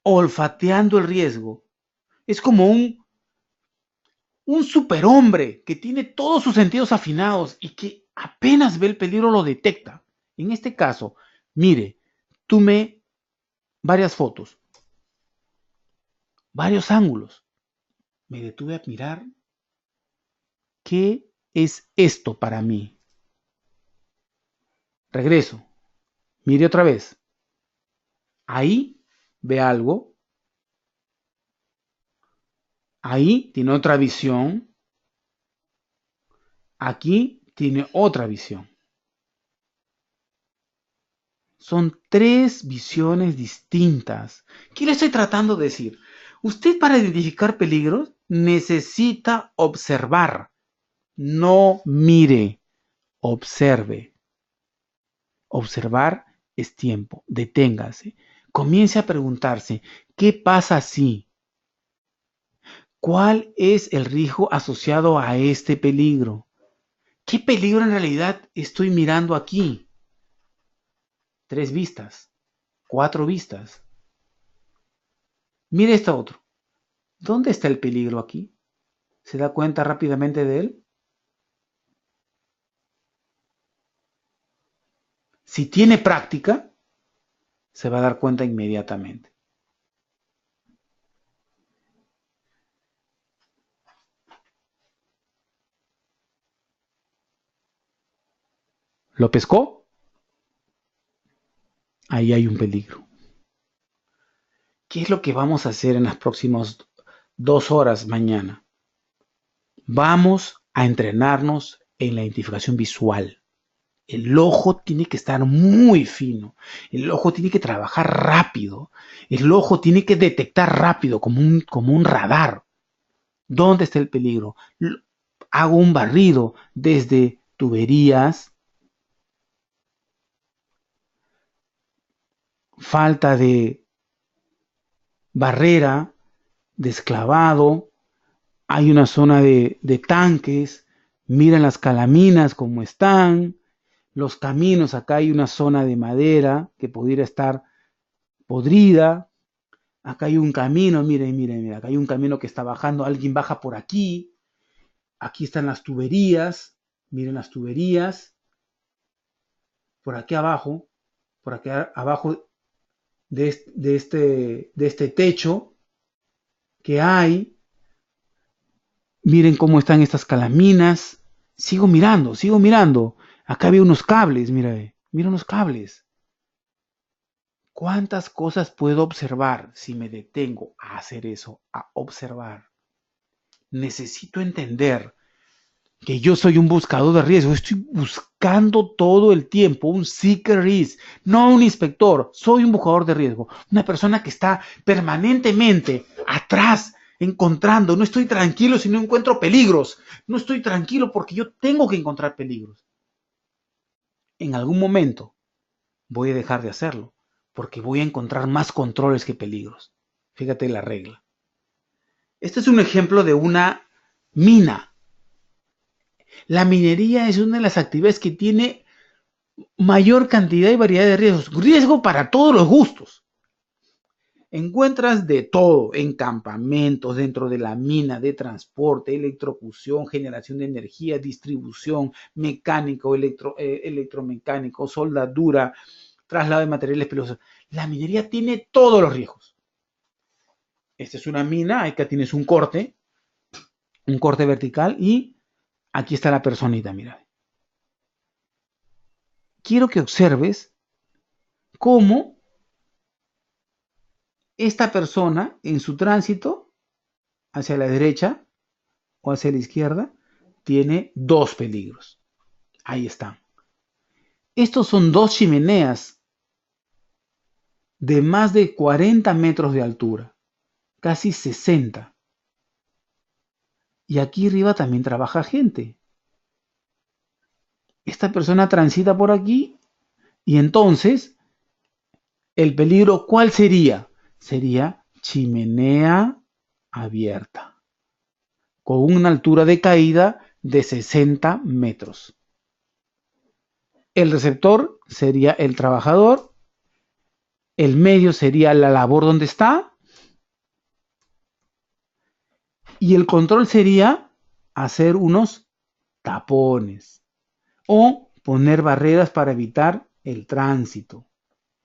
olfateando el riesgo. Es como un superhombre que tiene todos sus sentidos afinados y que apenas ve el peligro lo detecta. En este caso, mire, tomé varias fotos, varios ángulos. Me detuve a mirar qué es esto para mí. Regreso. Mire otra vez. Ahí ve algo. Ahí tiene otra visión. Aquí tiene otra visión. Son tres visiones distintas. ¿Qué le estoy tratando de decir? Usted para identificar peligros necesita observar. No mire, observe. Observar es tiempo. Deténgase. Comience a preguntarse, ¿qué pasa si? ¿Cuál es el riesgo asociado a este peligro? ¿Qué peligro en realidad estoy mirando aquí? 3 vistas, 4 vistas. Mire esto otro. ¿Dónde está el peligro aquí? ¿Se da cuenta rápidamente de él? Si tiene práctica, se va a dar cuenta inmediatamente. ¿Lo pescó? Ahí hay un peligro. ¿Qué es lo que vamos a hacer en las próximas 2 horas mañana? Vamos a entrenarnos en la identificación visual. El ojo tiene que estar muy fino. El ojo tiene que trabajar rápido. El ojo tiene que detectar rápido, como un radar. ¿Dónde está el peligro? Hago un barrido desde tuberías, falta de barrera, desclavado, hay una zona de tanques, miren las calaminas como están, los caminos, acá hay una zona de madera que pudiera estar podrida, acá hay un camino, miren, acá hay un camino que está bajando, alguien baja por aquí están las tuberías, miren las tuberías, por aquí abajo de este techo que hay, miren cómo están estas calaminas, sigo mirando, acá había unos cables, mira unos cables. ¿Cuántas cosas puedo observar si me detengo a hacer eso, a observar? Necesito entender que yo soy un buscador de riesgo, estoy buscando todo el tiempo, un seeker risk, no un inspector, soy un buscador de riesgo, una persona que está permanentemente atrás, encontrando, no estoy tranquilo si no encuentro peligros, no estoy tranquilo porque yo tengo que encontrar peligros. En algún momento voy a dejar de hacerlo, porque voy a encontrar más controles que peligros. Fíjate la regla. Este es un ejemplo de una mina. La minería es una de las actividades que tiene mayor cantidad y variedad de riesgos. Riesgo para todos los gustos. Encuentras de todo en campamentos, dentro de la mina, de transporte, electrocución, generación de energía, distribución, mecánico, electromecánico, soldadura, traslado de materiales peligrosos. La minería tiene todos los riesgos. Esta es una mina, acá tienes un corte vertical y aquí está la personita, mira. Quiero que observes cómo esta persona en su tránsito hacia la derecha o hacia la izquierda tiene dos peligros. Ahí están. Estos son dos chimeneas de más de 40 metros de altura, casi 60. Y aquí arriba también trabaja gente. Esta persona transita por aquí y entonces el peligro, ¿cuál sería? Sería chimenea abierta, con una altura de caída de 60 metros. El receptor sería el trabajador, el medio sería la labor donde está, y el control sería hacer unos tapones o poner barreras para evitar el tránsito.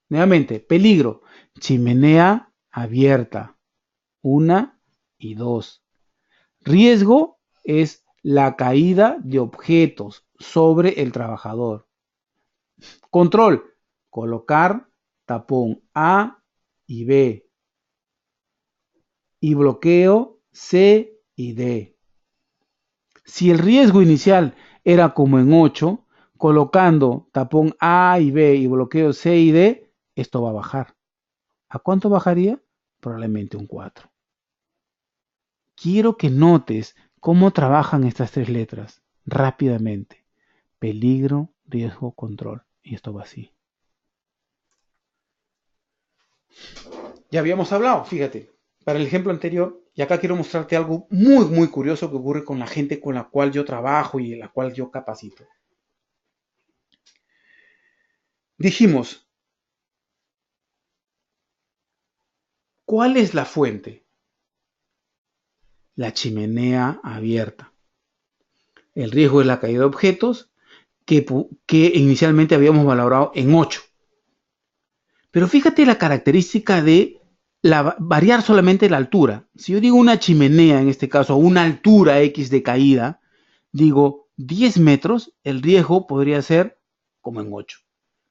Nuevamente, peligro, chimenea abierta, 1 y 2. Riesgo es la caída de objetos sobre el trabajador. Control, colocar tapón A y B y bloqueo C y D. Si el riesgo inicial era como en 8, colocando tapón A y B y bloqueo C y D, esto va a bajar. ¿A cuánto bajaría? Probablemente un 4. Quiero que notes cómo trabajan estas tres letras rápidamente. Peligro, riesgo, control. Y esto va así. Ya habíamos hablado, fíjate, para el ejemplo anterior, y acá quiero mostrarte algo muy, muy curioso que ocurre con la gente con la cual yo trabajo y la cual yo capacito. Dijimos, ¿cuál es la fuente? La chimenea abierta. El riesgo es la caída de objetos que inicialmente habíamos valorado en 8. Pero fíjate la característica de variar solamente la altura. Si yo digo una chimenea, en este caso, a una altura X de caída, digo 10 metros, el riesgo podría ser como en 8.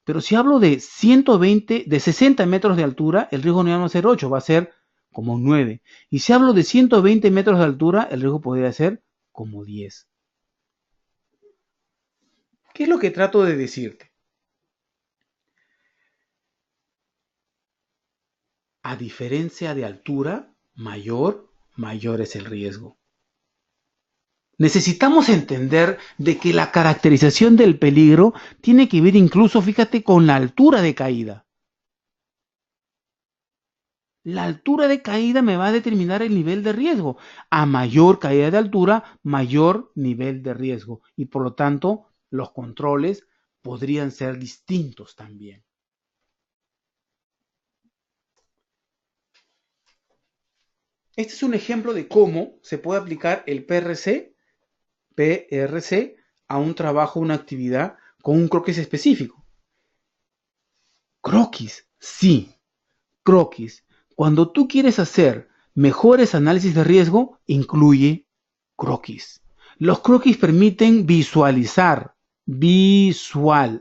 Pero si hablo de 120, de 60 metros de altura, el riesgo no va a ser 8, va a ser como un 9. Y si hablo de 120 metros de altura, el riesgo podría ser como 10. ¿Qué es lo que trato de decirte? A diferencia de altura, mayor es el riesgo. Necesitamos entender de que la caracterización del peligro tiene que ver incluso, fíjate, con la altura de caída. La altura de caída me va a determinar el nivel de riesgo. A mayor caída de altura, mayor nivel de riesgo. Y por lo tanto, los controles podrían ser distintos también. Este es un ejemplo de cómo se puede aplicar el PRC a un trabajo, una actividad con un croquis específico. Croquis, sí, croquis. Cuando tú quieres hacer mejores análisis de riesgo, incluye croquis. Los croquis permiten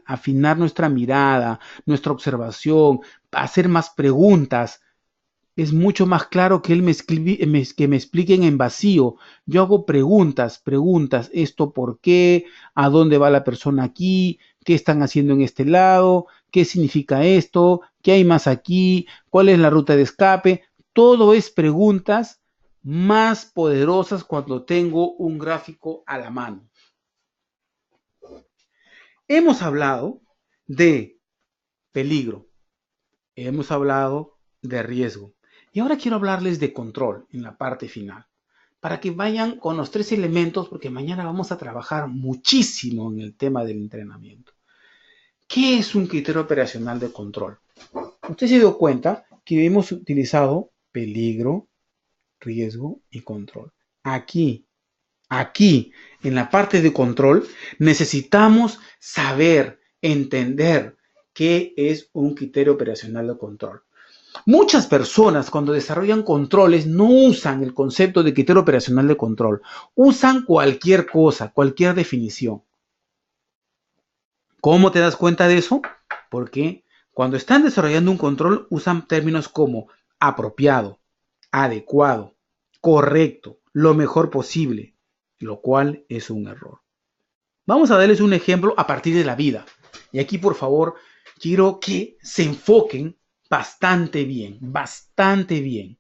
afinar nuestra mirada, nuestra observación, hacer más preguntas. Es mucho más claro que que me expliquen en vacío. Yo hago preguntas, esto por qué, a dónde va la persona aquí, qué están haciendo en este lado, qué significa esto, qué hay más aquí, cuál es la ruta de escape. Todo es preguntas más poderosas cuando tengo un gráfico a la mano. Hemos hablado de peligro, hemos hablado de riesgo. Y ahora quiero hablarles de control en la parte final, para que vayan con los tres elementos, porque mañana vamos a trabajar muchísimo en el tema del entrenamiento. ¿Qué es un criterio operacional de control? Usted se dio cuenta que hemos utilizado peligro, riesgo y control. Aquí, en la parte de control, necesitamos saber, entender qué es un criterio operacional de control. Muchas personas cuando desarrollan controles no usan el concepto de criterio operacional de control, usan cualquier cosa, cualquier definición. ¿Cómo te das cuenta de eso? Porque cuando están desarrollando un control usan términos como apropiado, adecuado, correcto, lo mejor posible, lo cual es un error. Vamos a darles un ejemplo a partir de la vida. Y aquí, por favor, quiero que se enfoquen bastante bien, bastante bien.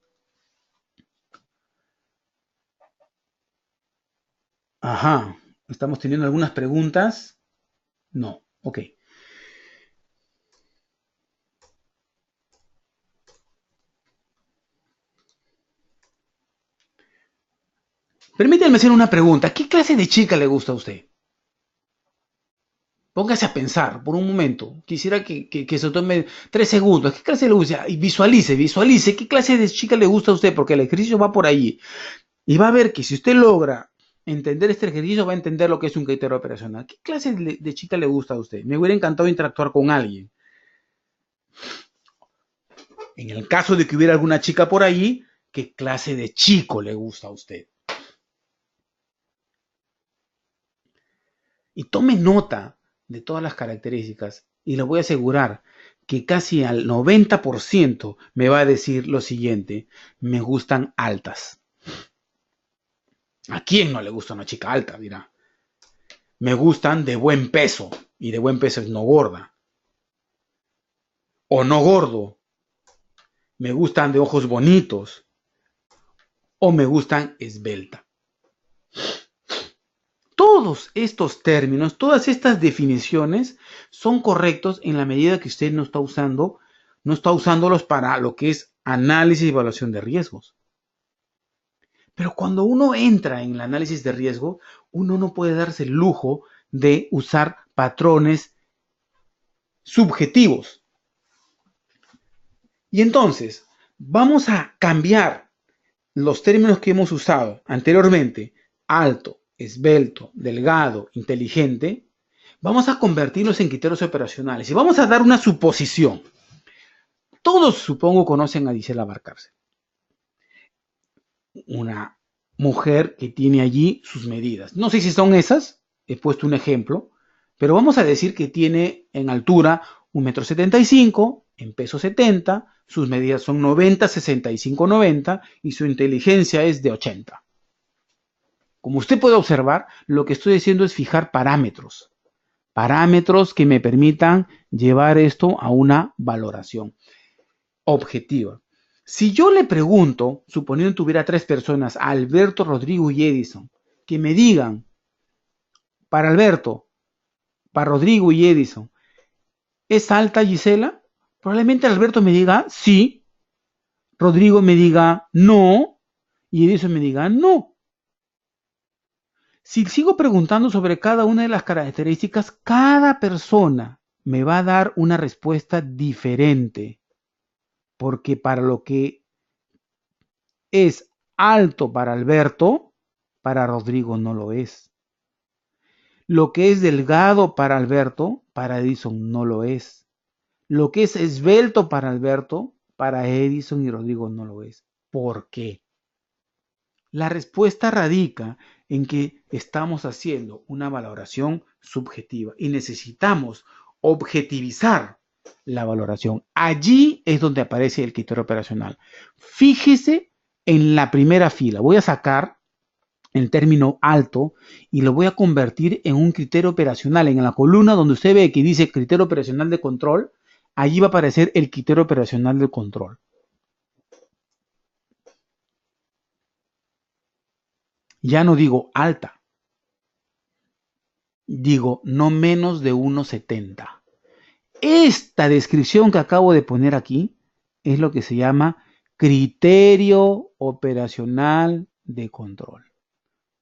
Ajá, ¿estamos teniendo algunas preguntas? No, ok. Permítanme hacer una pregunta. ¿Qué clase de chica le gusta a usted? Póngase a pensar por un momento. Quisiera que se tome 3 segundos. ¿Qué clase le gusta? Y visualice qué clase de chica le gusta a usted, porque el ejercicio va por ahí. Y va a ver que si usted logra entender este ejercicio, va a entender lo que es un criterio operacional. ¿Qué clase de chica le gusta a usted? Me hubiera encantado interactuar con alguien. En el caso de que hubiera alguna chica por ahí, ¿qué clase de chico le gusta a usted? Y tome nota de todas las características y le voy a asegurar que casi al 90% me va a decir lo siguiente: me gustan altas. ¿A quién no le gusta una chica alta? Dirá. Me gustan de buen peso, y de buen peso es no gorda o no gordo. Me gustan de ojos bonitos o me gustan esbelta. Todos estos términos, todas estas definiciones son correctos en la medida que usted no está usándolos para lo que es análisis y evaluación de riesgos. Pero cuando uno entra en el análisis de riesgo, uno no puede darse el lujo de usar patrones subjetivos. Y entonces, vamos a cambiar los términos que hemos usado anteriormente: alto, esbelto, delgado, inteligente. Vamos a convertirlos en criterios operacionales y vamos a dar una suposición. Todos, supongo, conocen a Gisela Valcárcel, una mujer que tiene allí sus medidas. No sé si son esas, he puesto un ejemplo, pero vamos a decir que tiene en altura 1,75 m, en peso 70, sus medidas son 90, 65, 90 y su inteligencia es de 80. Como usted puede observar, lo que estoy haciendo es fijar parámetros que me permitan llevar esto a una valoración objetiva. Si yo le pregunto, suponiendo que tuviera 3 personas, a Alberto, Rodrigo y Edison, que me digan, para Alberto, para Rodrigo y Edison, ¿es alta Gisela? Probablemente Alberto me diga sí, Rodrigo me diga no y Edison me diga no. Si sigo preguntando sobre cada una de las características, cada persona me va a dar una respuesta diferente, porque para lo que es alto para Alberto, para Rodrigo no lo es. Lo que es delgado para Alberto, para Edison no lo es. Lo que es esbelto para Alberto, para Edison y Rodrigo no lo es. ¿Por qué? La respuesta radica en que estamos haciendo una valoración subjetiva y necesitamos objetivizar la valoración. Allí es donde aparece el criterio operacional. Fíjese en la primera fila. Voy a sacar el término alto y lo voy a convertir en un criterio operacional. En la columna donde usted ve que dice criterio operacional de control, allí va a aparecer el criterio operacional de control. Ya no digo alta, digo no menos de 1,70. Esta descripción que acabo de poner aquí es lo que se llama criterio operacional de control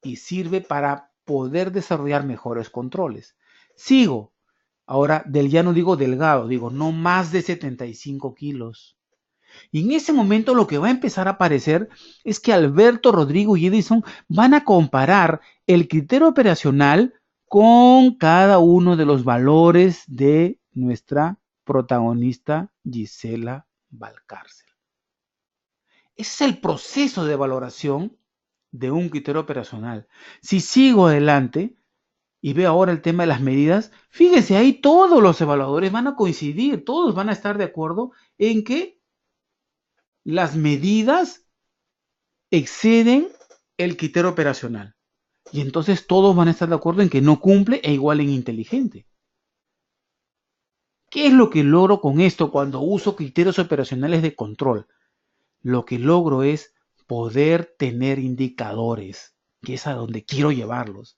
y sirve para poder desarrollar mejores controles. Sigo. Ahora, ya no digo delgado, digo no más de 75 kilos. Y en ese momento lo que va a empezar a aparecer es que Alberto, Rodrigo y Edison van a comparar el criterio operacional con cada uno de los valores de nuestra protagonista Gisela Valcárcel. Ese es el proceso de valoración de un criterio operacional. Si sigo adelante y veo ahora el tema de las medidas, fíjense, ahí todos los evaluadores van a coincidir, todos van a estar de acuerdo en que las medidas exceden el criterio operacional. Y entonces todos van a estar de acuerdo en que no cumple e igual en inteligente. ¿Qué es lo que logro con esto cuando uso criterios operacionales de control? Lo que logro es poder tener indicadores, que es a donde quiero llevarlos.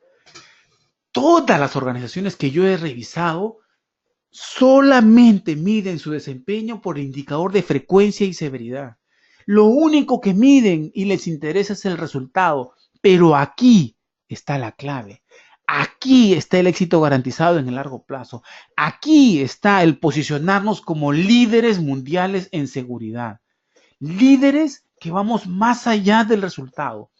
Todas las organizaciones que yo he revisado solamente miden su desempeño por el indicador de frecuencia y severidad. Lo único que miden y les interesa es el resultado, pero aquí está la clave. Aquí está el éxito garantizado en el largo plazo. Aquí está el posicionarnos como líderes mundiales en seguridad. Líderes que vamos más allá del resultado.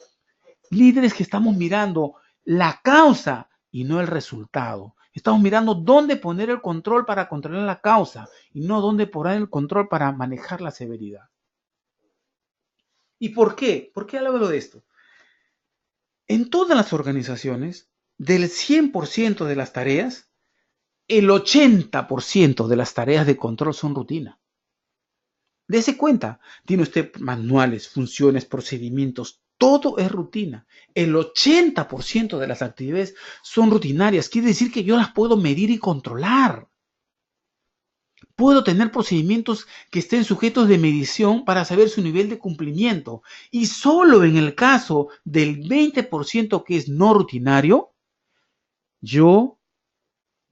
Líderes que estamos mirando la causa y no el resultado. Estamos mirando dónde poner el control para controlar la causa y no dónde poner el control para manejar la severidad. ¿Y por qué? ¿Por qué hablo de esto? En todas las organizaciones, del 100% de las tareas, El 80% de las tareas de control son rutina. Dese cuenta, tiene usted manuales, funciones, procedimientos, todo es rutina. El 80% de las actividades son rutinarias, quiere decir que yo las puedo medir y controlar. Puedo tener procedimientos que estén sujetos de medición para saber su nivel de cumplimiento. Y solo en el caso del 20% que es no rutinario, yo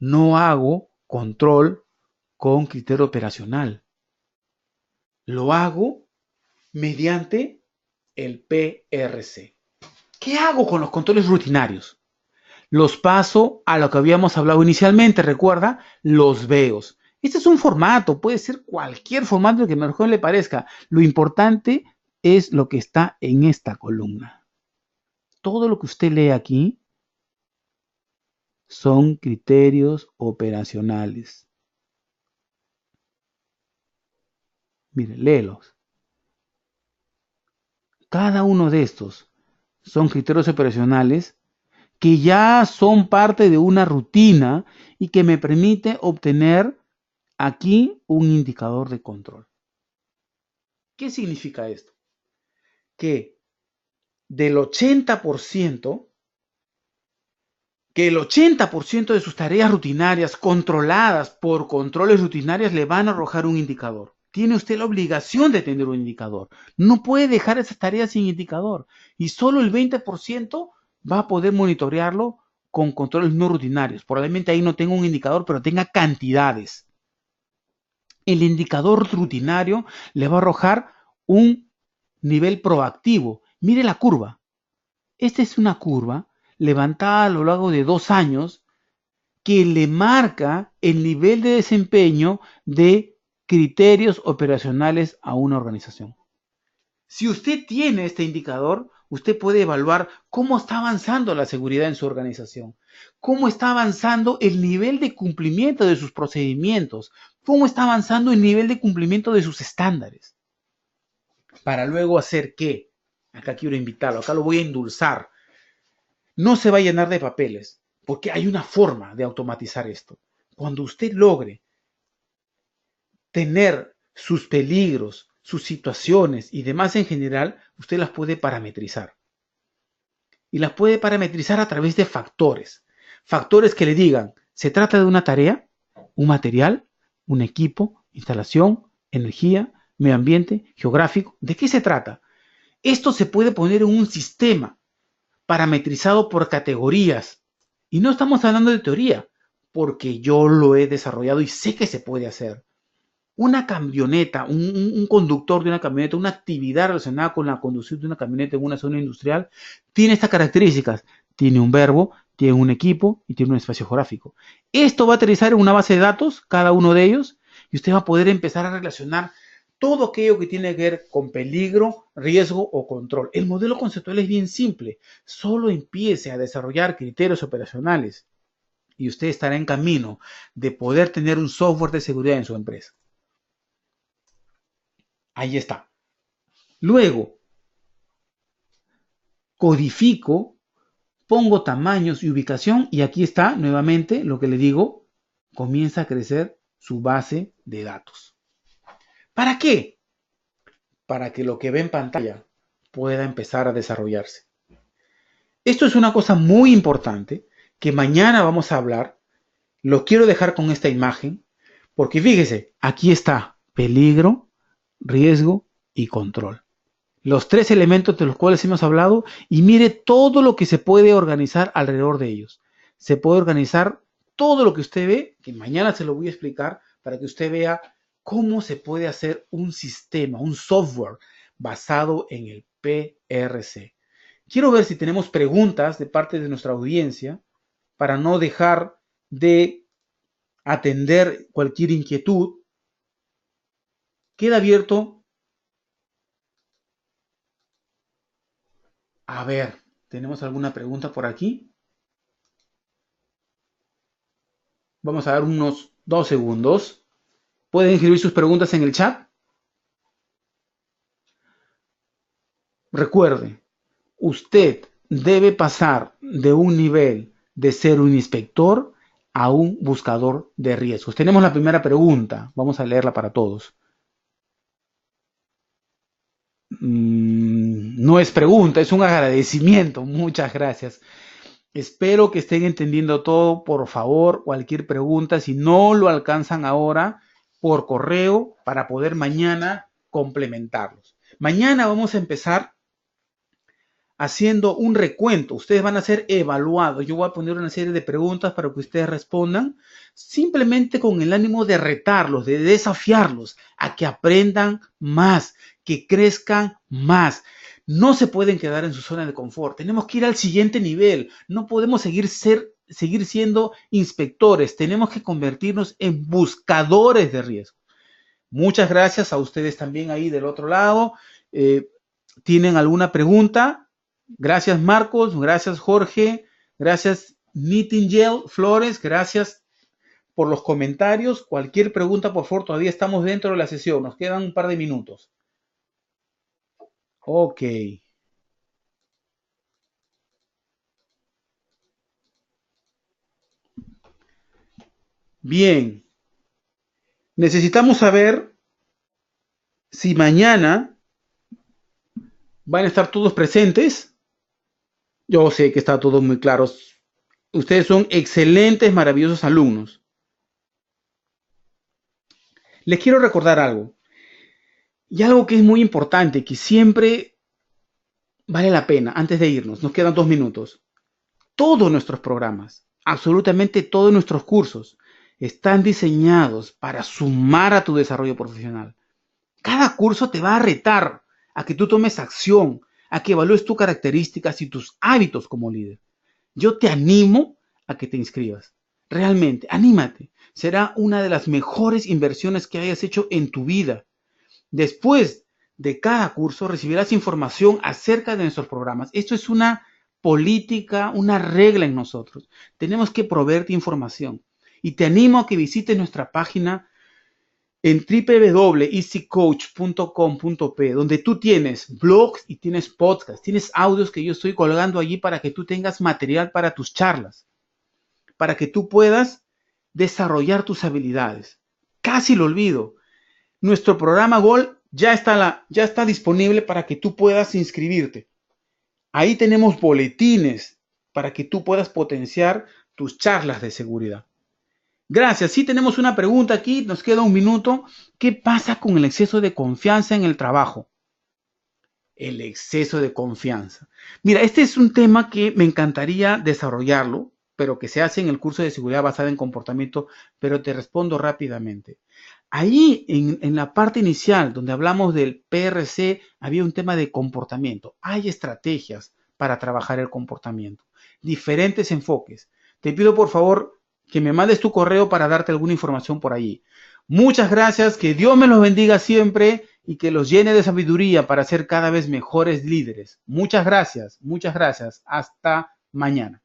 no hago control con criterio operacional. Lo hago mediante el PRC. ¿Qué hago con los controles rutinarios? Los paso a lo que habíamos hablado inicialmente, recuerda, los veos. Este es un formato, puede ser cualquier formato que mejor le parezca. Lo importante es lo que está en esta columna. Todo lo que usted lee aquí son criterios operacionales. Mire, léelos. Cada uno de estos son criterios operacionales que ya son parte de una rutina y que me permite obtener aquí un indicador de control. ¿Qué significa esto? Que del 80%, que el 80% de sus tareas rutinarias controladas por controles rutinarios le van a arrojar un indicador. Tiene usted la obligación de tener un indicador. No puede dejar esas tareas sin indicador. Y solo el 20% va a poder monitorearlo con controles no rutinarios. Probablemente ahí no tenga un indicador, pero tenga cantidades. El indicador rutinario le va a arrojar un nivel proactivo. Mire la curva. Esta es una curva levantada a lo largo de 2 años que le marca el nivel de desempeño de criterios operacionales a una organización. Si usted tiene este indicador, usted puede evaluar cómo está avanzando la seguridad en su organización, cómo está avanzando el nivel de cumplimiento de sus procedimientos, cómo está avanzando el nivel de cumplimiento de sus estándares. Para luego hacer qué, acá quiero invitarlo, acá lo voy a endulzar. No se va a llenar de papeles, porque hay una forma de automatizar esto. Cuando usted logre tener sus peligros, sus situaciones y demás en general, usted las puede parametrizar. Y las puede parametrizar a través de factores. Factores que le digan, ¿se trata de una tarea, un material, un equipo, instalación, energía, medio ambiente, geográfico? ¿De qué se trata? Esto se puede poner en un sistema parametrizado por categorías. Y no estamos hablando de teoría, porque yo lo he desarrollado y sé que se puede hacer. Una camioneta, un conductor de una camioneta, una actividad relacionada con la conducción de una camioneta en una zona industrial, tiene estas características. Tiene un verbo, tiene un equipo y tiene un espacio geográfico. Esto va a aterrizar en una base de datos, cada uno de ellos, y usted va a poder empezar a relacionar todo aquello que tiene que ver con peligro, riesgo o control. El modelo conceptual es bien simple. Solo empiece a desarrollar criterios operacionales y usted estará en camino de poder tener un software de seguridad en su empresa. Ahí está. Luego, codifico, pongo tamaños y ubicación y aquí está nuevamente lo que le digo, comienza a crecer su base de datos. ¿Para qué? Para que lo que ve en pantalla pueda empezar a desarrollarse. Esto es una cosa muy importante que mañana vamos a hablar. Lo quiero dejar con esta imagen porque fíjese, aquí está peligro, riesgo y control. Los 3 elementos de los cuales hemos hablado y mire todo lo que se puede organizar alrededor de ellos. Se puede organizar todo lo que usted ve, que mañana se lo voy a explicar para que usted vea cómo se puede hacer un sistema, un software basado en el PRC. Quiero ver si tenemos preguntas de parte de nuestra audiencia para no dejar de atender cualquier inquietud. Queda abierto. A ver, ¿tenemos alguna pregunta por aquí? Vamos a dar unos 2 segundos. ¿Pueden escribir sus preguntas en el chat? Recuerde, usted debe pasar de un nivel de ser un inspector a un buscador de riesgos? Tenemos la primera pregunta. Vamos a leerla para todos. No es pregunta, es un agradecimiento. Muchas gracias. Espero que estén entendiendo todo. Por favor, cualquier pregunta, si no lo alcanzan ahora, por correo para poder mañana complementarlos. Mañana vamos a empezar haciendo un recuento. Ustedes van a ser evaluados. Yo voy a poner una serie de preguntas para que ustedes respondan, simplemente con el ánimo de retarlos, de desafiarlos a que aprendan más, que crezcan más. No se pueden quedar en su zona de confort. Tenemos que ir al siguiente nivel. No podemos seguir siendo inspectores. Tenemos que convertirnos en buscadores de riesgo. Muchas gracias a ustedes también ahí del otro lado. ¿Tienen alguna pregunta? Gracias Marcos, gracias Jorge, gracias Nightingale Flores, gracias por los comentarios. Cualquier pregunta, por favor, todavía estamos dentro de la sesión, nos quedan un par de minutos. Ok. Bien. Necesitamos saber si mañana van a estar todos presentes. Yo sé que está todo muy claro. Ustedes son excelentes, maravillosos alumnos. Les quiero recordar algo. Y algo que es muy importante, que siempre vale la pena, antes de irnos, nos quedan 2 minutos. Todos nuestros programas, absolutamente todos nuestros cursos, están diseñados para sumar a tu desarrollo profesional. Cada curso te va a retar a que tú tomes acción, a que evalúes tus características y tus hábitos como líder. Yo te animo a que te inscribas. Realmente, anímate. Será una de las mejores inversiones que hayas hecho en tu vida. Después de cada curso recibirás información acerca de nuestros programas. Esto es una política, una regla en nosotros. Tenemos que proveerte información. Y te animo a que visites nuestra página en www.easycoach.com.p, donde tú tienes blogs y tienes podcasts, tienes audios que yo estoy colgando allí para que tú tengas material para tus charlas, para que tú puedas desarrollar tus habilidades. Casi lo olvido. Nuestro programa Gold ya está disponible para que tú puedas inscribirte. Ahí tenemos boletines para que tú puedas potenciar tus charlas de seguridad. Gracias. Sí tenemos una pregunta aquí, nos queda un minuto. ¿Qué pasa con el exceso de confianza en el trabajo? El exceso de confianza. Mira, este es un tema que me encantaría desarrollarlo, pero que se hace en el curso de seguridad basada en comportamiento, pero te respondo rápidamente. Ahí en la parte inicial, donde hablamos del PRC, había un tema de comportamiento. Hay estrategias para trabajar el comportamiento, diferentes enfoques. Te pido por favor que me mandes tu correo para darte alguna información por allí. Muchas gracias, que Dios me los bendiga siempre y que los llene de sabiduría para ser cada vez mejores líderes. Muchas gracias, hasta mañana.